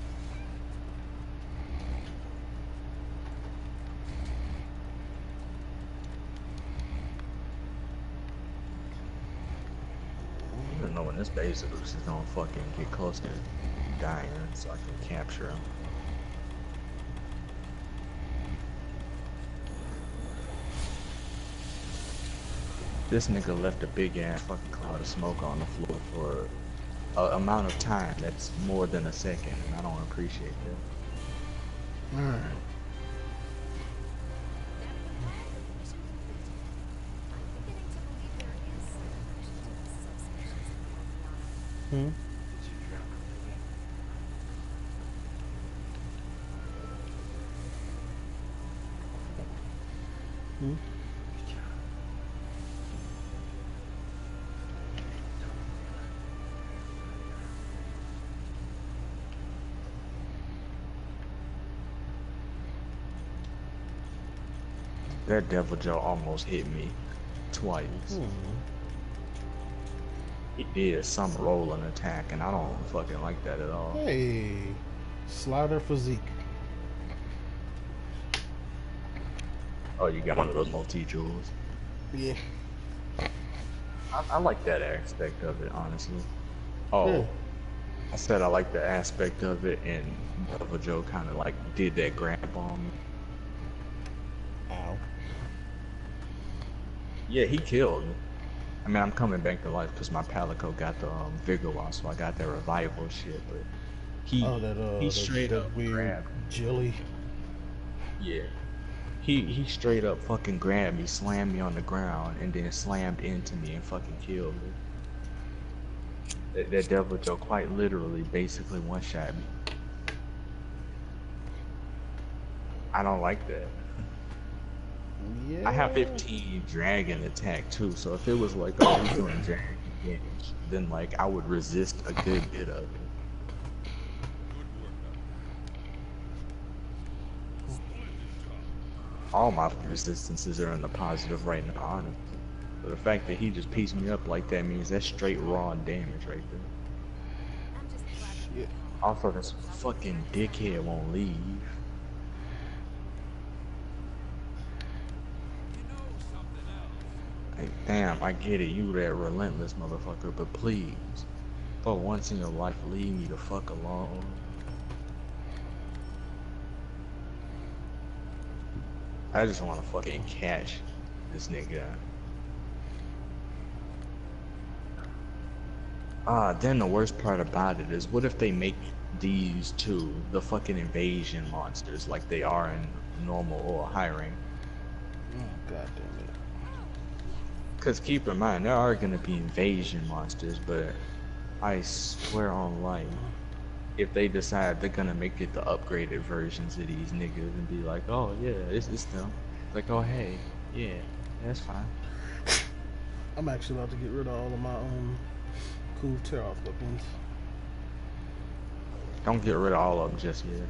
I don't know when this Basic Goose is gonna fucking get close to dying so I can capture him. This nigga left a big ass fucking cloud of smoke on the floor for an amount of time that's more than a second, and I don't appreciate that. Alright. Hmm? Hmm? That Devil Joe almost hit me twice. He did some rolling attack, and I don't fucking like that at all. Hey, slider physique. Oh, you got one of those multi-jewels. Yeah. I like that aspect of it, honestly. Oh, Yeah. I said I like the aspect of it, and Devil Joe kind of like did that grab on me. Ow. Yeah, he killed me. I mean, I'm coming back to life because my Palico got the Vigor Loss, so I got that revival shit, but he straight up weird grabbed. jelly. Yeah. He straight up fucking grabbed me, slammed me on the ground, and then slammed into me and fucking killed me. That Devil Joe quite literally basically one-shot me. I don't like that. Yeah. I have 15 dragon attack too, so if it was like, oh, he's doing dragon damage, then like I would resist a good bit of it. All my resistances are in the positive right now, honestly. But the fact that he just pieced me up like that means that's straight raw damage right there. I'm just glad Shit. Also, this fucking dickhead won't leave. Like, damn, I get it, you that relentless motherfucker, but please, for once in your life, leave me the fuck alone. I just want to fucking catch this nigga. Then the worst part about it is, what if they make these two, the fucking invasion monsters, like they are in normal or hiring. Oh, god damn it. Cause keep in mind, there are gonna be invasion monsters, but I swear on life, if they decide they're gonna make it the upgraded versions of these niggas and be like, oh yeah, it's them. Like, oh hey, yeah, that's fine. I'm actually about to get rid of all of my cool tear off weapons. Don't get rid of all of them just yet.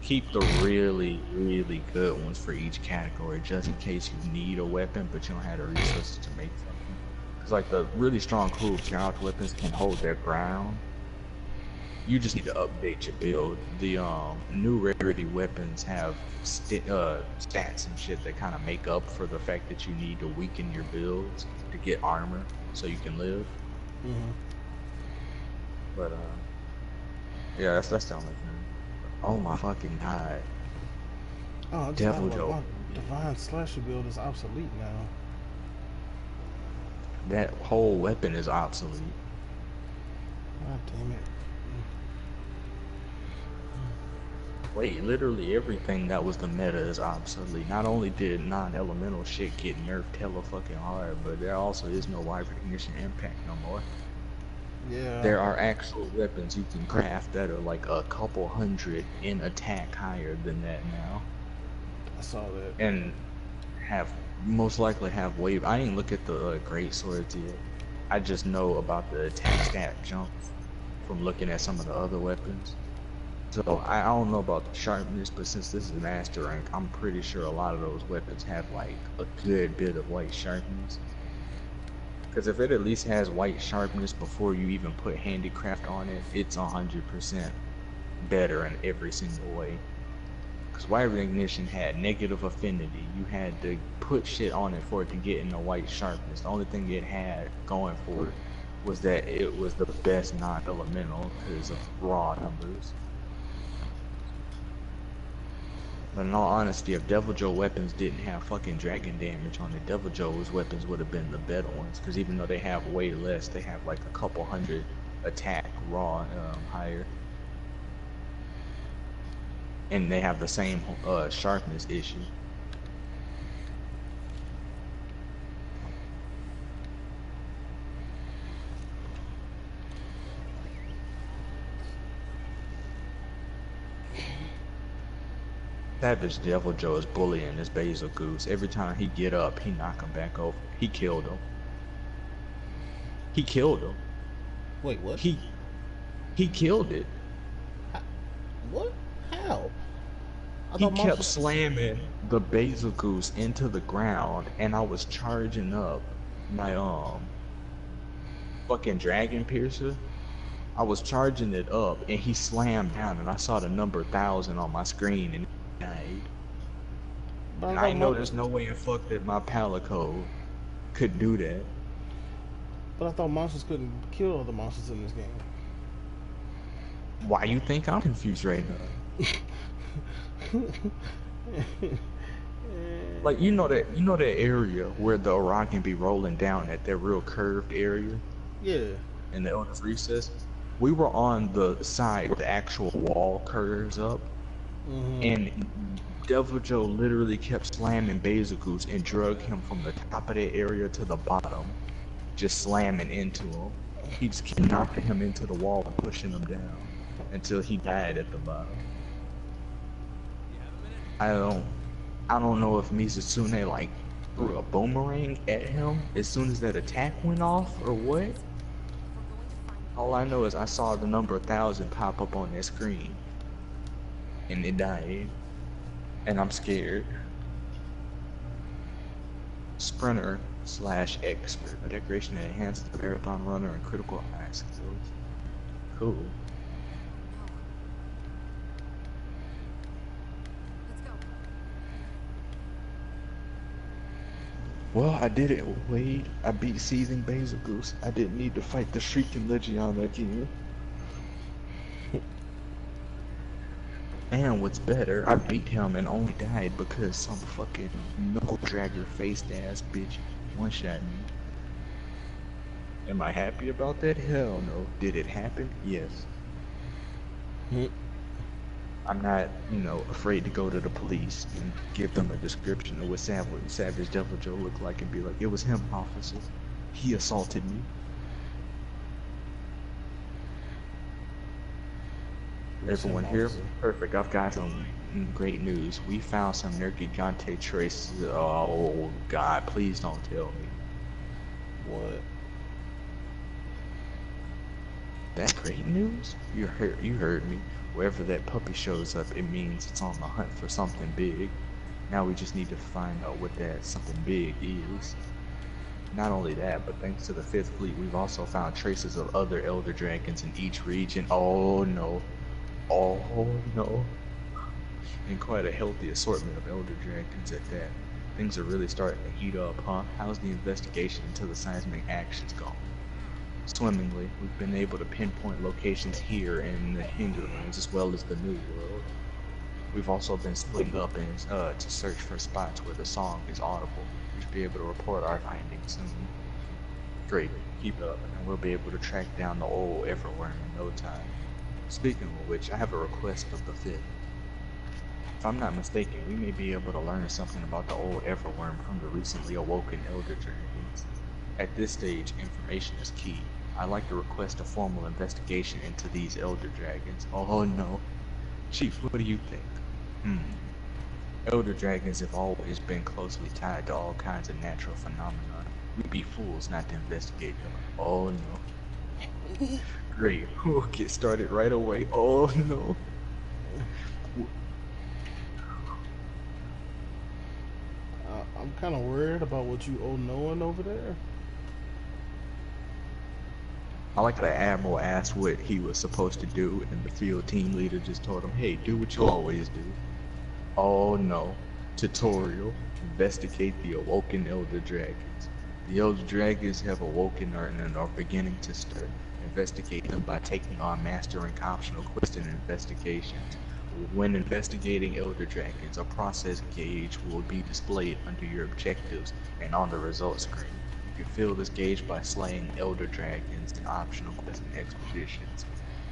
Keep the really, really good ones for each category, just in case you need a weapon, but you don't have the resources to make something. Cause like the really strong, cool tear off weapons can hold their ground. You just need to update your build. The new rarity weapons have stats and shit that kind of make up for the fact that you need to weaken your builds to get armor so you can live. Mm-hmm. But yeah, that's the only thing. Oh my fucking god. Oh, I just Devil found out Joe. my divine slasher build is obsolete now. That whole weapon is obsolete. God damn it. Wait, literally everything that was the meta is obsolete. Not only did non-elemental shit get nerfed hella fucking hard, but there also is no wide recognition impact no more. Yeah. There are actual weapons you can craft that are like a couple hundred in attack higher than that now. I saw that. And have most likely have wave. I didn't look at the great swords yet. I just know about the attack stat jump from looking at some of the other weapons. So I don't know about the sharpness, but since this is master rank, I'm pretty sure a lot of those weapons have like a good bit of white sharpness. Because if it at least has white sharpness before you even put handicraft on it, it's 100% better in every single way. Because wire recognition had negative affinity. You had to put shit on it for it to get in the white sharpness. The only thing it had going for it was that it was the best non-elemental because of raw numbers. But in all honesty, if Devil Joe weapons didn't have fucking dragon damage on it, Devil Joe's weapons would have been the better ones. Because even though they have way less, they have like a couple hundred attack raw higher. And they have the same sharpness issue. That bitch Devil Joe is bullying this Basil Goose. Every time he get up, he knock him back over. He killed him. He killed him. Wait, what? He killed it. What? How? He kept slamming the Basil Goose into the ground, and I was charging up my fucking Dragon Piercer. I was charging it up, and he slammed down, and I saw the number 1000 on my screen, and he died. And I know there's no way in fuck that my Palico could do that. But I thought monsters couldn't kill other monsters in this game. Why you think I'm confused right now? Like you know that area where the rock can be rolling down at that real curved area? Yeah. In the Elder's Recess? We were on the side where the actual wall curves up. Mm-hmm. And Devil Joe literally kept slamming Basil Goose and drug him from the top of that area to the bottom. Just slamming into him. He just kept knocking him into the wall and pushing him down until he died at the bottom. I don't know if Mizusune like threw a boomerang at him as soon as that attack went off or what. All I know is I saw the number 1000 pop up on that screen. And it died. And I'm scared. Sprinter / expert. A decoration that enhances the marathon runner and critical eye skills. Cool. Let's go. Well, I did it, Wade. I beat Seething Basil Goose. I didn't need to fight the Shrieking Legion again. And what's better, I beat him and only died because some fucking knuckle-dragger faced ass bitch one-shot me. Am I happy about that? Hell no. Did it happen? Yes. Hmm. I'm not, you know, afraid to go to the police and give them a description of what Savage Devil Joe looked like and be like, it was him, officer. He assaulted me. It was him, Everyone here? officer. Perfect. I've got some great news. We found some Nergigante traces. Oh, God, please don't tell me. What? That's great news? You heard me. Wherever that puppy shows up, it means it's on the hunt for something big. Now we just need to find out what that something big is. Not only that, but thanks to the 5th Fleet, we've also found traces of other Elder Dragons in each region. Oh no. Oh no. And quite a healthy assortment of Elder Dragons at that. Things are really starting to heat up, huh? How's the investigation into the seismic actions going? Swimmingly, we've been able to pinpoint locations here in the Hinterlands as well as the New World. We've also been splitting up to search for spots where the song is audible. We should be able to report our findings soon. Great, keep it up, and we'll be able to track down the old Everworm in no time. Speaking of which, I have a request of the 5th. If I'm not mistaken, we may be able to learn something about the old Everworm from the recently awoken Elder Dragons. At this stage, information is key. I'd like to request a formal investigation into these Elder Dragons. Oh no. Chief, what do you think? Elder Dragons have always been closely tied to all kinds of natural phenomena. We'd be fools not to investigate them. Oh no. Great, we'll get started right away. Oh no. I'm kind of worried about what you owe knowing over there. I like the Admiral asked what he was supposed to do, and the field team leader just told him, hey, do what you always do. Oh no. Tutorial. Investigate the awoken Elder Dragons. The Elder Dragons have awoken and are beginning to stir. Investigate them by taking on mastering optional quests and investigations. When investigating Elder Dragons, a process gauge will be displayed under your objectives and on the results screen. You can fill this gauge by slaying Elder Dragons in optional quests and expeditions.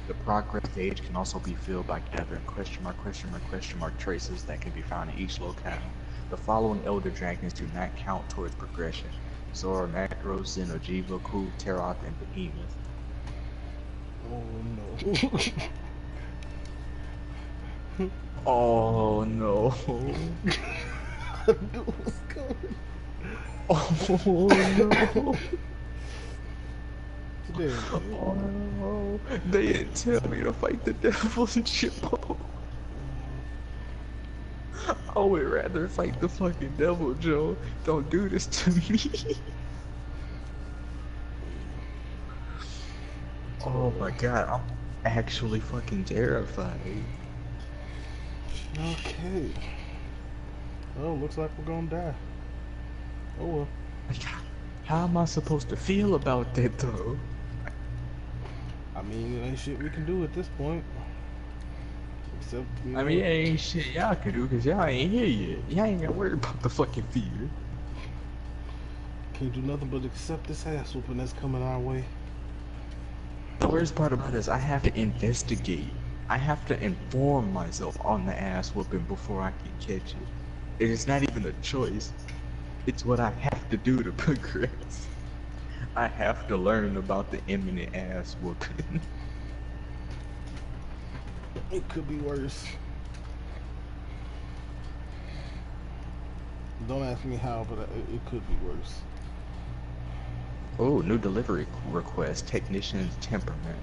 The progress gauge can also be filled by gathering question mark traces that can be found in each locale. The following Elder Dragons do not count towards progression: Zora, Macros, Xenojiva, Ku, Teroth, and Behemoth. Oh no. Oh no. I knew it was coming. Oh no. Damn. Oh no. They didn't tell me to fight the devil and Chippo. I would rather fight the fucking devil, Joe. Don't do this to me. Oh my god, I'm actually fucking terrified. Okay. Well, looks like we're gonna die. Oh well. How am I supposed to feel about that though? I mean, it ain't shit we can do at this point. Except, I mean, it ain't shit y'all can do because y'all ain't here yet. Y'all ain't gotta worry about the fucking fear. Can't do nothing but accept this ass whooping that's coming our way. The worst part about this, I have to investigate. I have to inform myself on the ass whooping before I can catch it. It's not even a choice. It's what I have to do to progress. I have to learn about the imminent ass whooping. It could be worse. Don't ask me how, but it could be worse. Oh, new delivery request. Technician's temperament.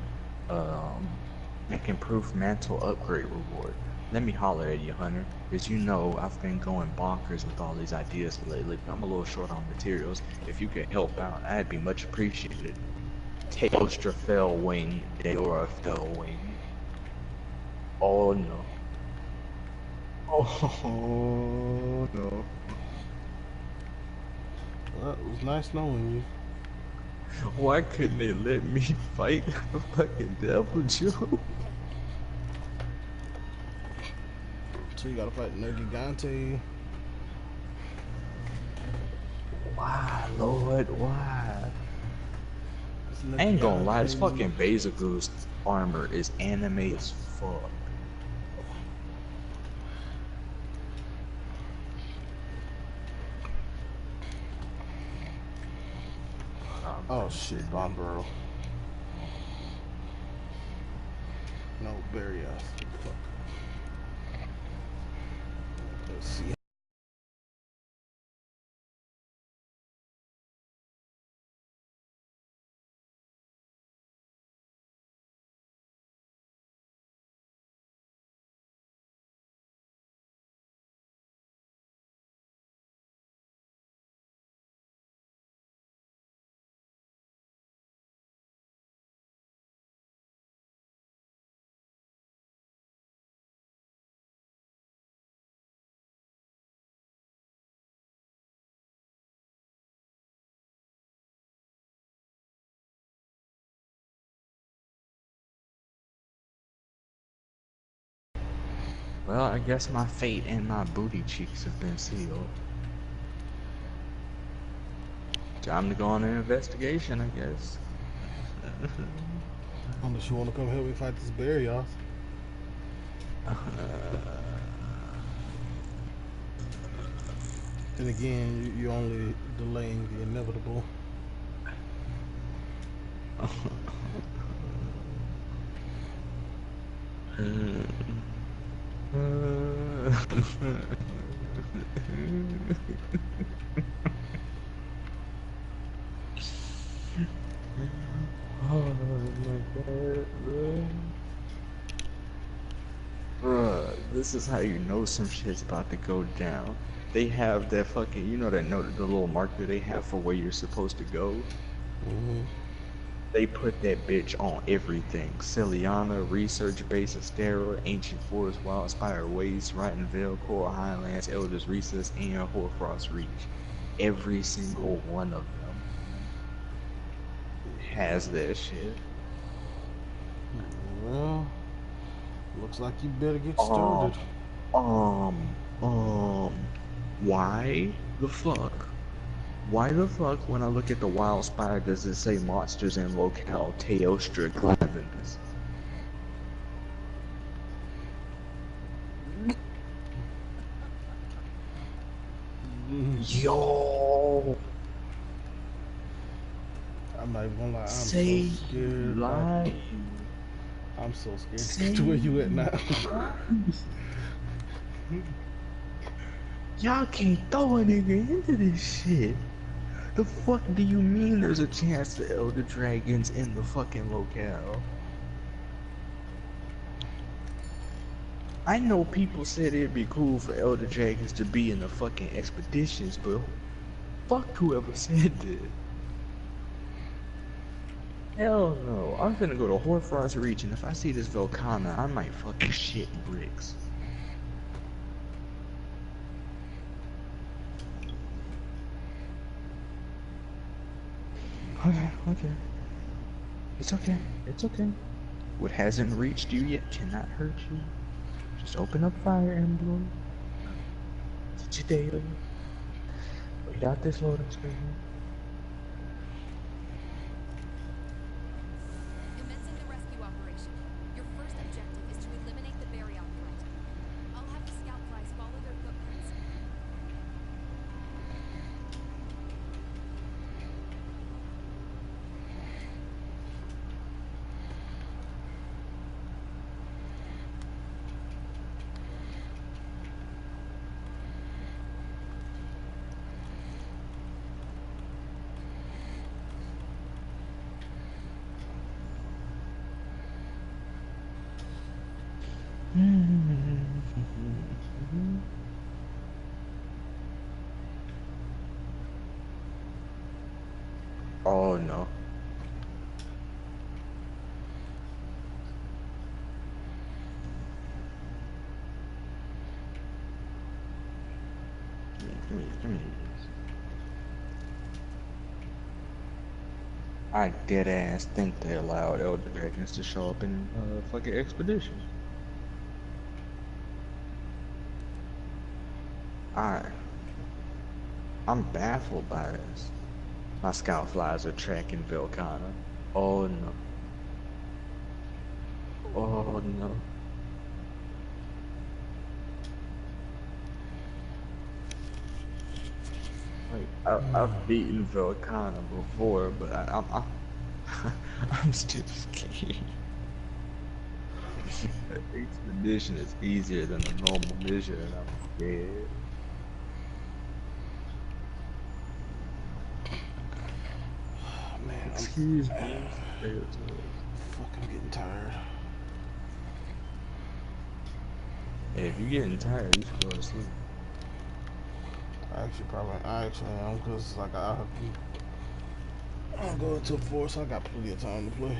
Improved mantle upgrade reward. Let me holler at you, Hunter. As you know, I've been going bonkers with all these ideas lately, but I'm a little short on materials. If you could help out, I'd be much appreciated. Tailstra fell wing, Deora fell wing. Oh no. Oh no. Well, it was nice knowing you. Why couldn't they let me fight the fucking devil, Joe? So you gotta fight Nergigante. Why, Lord, why? I ain't gonna lie, this fucking Bezagoose armor is anime as fuck. Oh shit, bomb barrel. No, bury us. Fuck. Let's see. Well, I guess my fate and my booty cheeks have been sealed. Time to go on an investigation, I guess. Unless you want to come help me fight this bear, y'all. Then again, you're only delaying the inevitable. Oh my god, bro. Bruh, this is how you know some shit's about to go down. They have that fucking, you know that note, the little marker they have for where you're supposed to go? Mm-hmm. They put that bitch on everything. Celiana, Research Base, Astera, Ancient Forest, Wildspire Waste, Rotten Vale, Coral Highlands, Elder's Recess, and Hoarfrost Reach. Every single one of them has that shit. Well, looks like you better get started. Why the fuck? Why the fuck when I look at the Wildspire does it say monsters in locale Teostra Glavins? Yo! I'm not even gonna lie, I'm Say so scared. lie. I'm so scared to get to where you at now. Y'all can't throw a nigga into this shit. The fuck do you mean there's a chance the Elder Dragon's in the fucking locale? I know people said it'd be cool for Elder Dragons to be in the fucking expeditions, but fuck whoever said that. Hell no. I'm finna go to Hoarfrost Reach, and if I see this Volcana, I might fucking shit bricks. Okay. It's okay. It's okay. What hasn't reached you yet cannot hurt you. Just open up Fire Emblem. Get your data. Wait out this loading screen. Commencing the rescue operation. Your first objective is to eliminate the Baryon threat. I'll have the scout flies follow their footprints. Oh no. Give me. I dead ass think they allowed Elder Dragons to show up in fucking expedition. I'm baffled by this. My scout flies are tracking Volcana. Oh no. Oh no. Like I've beaten Volcana before, but I'm still scared. The expedition is easier than a normal mission, and I'm scared. Man, I'm Excuse me. Stairs. fucking getting tired. Hey, if you're getting tired, you should go to sleep. I actually am, because like I'll go until 4, so I got plenty of time to play.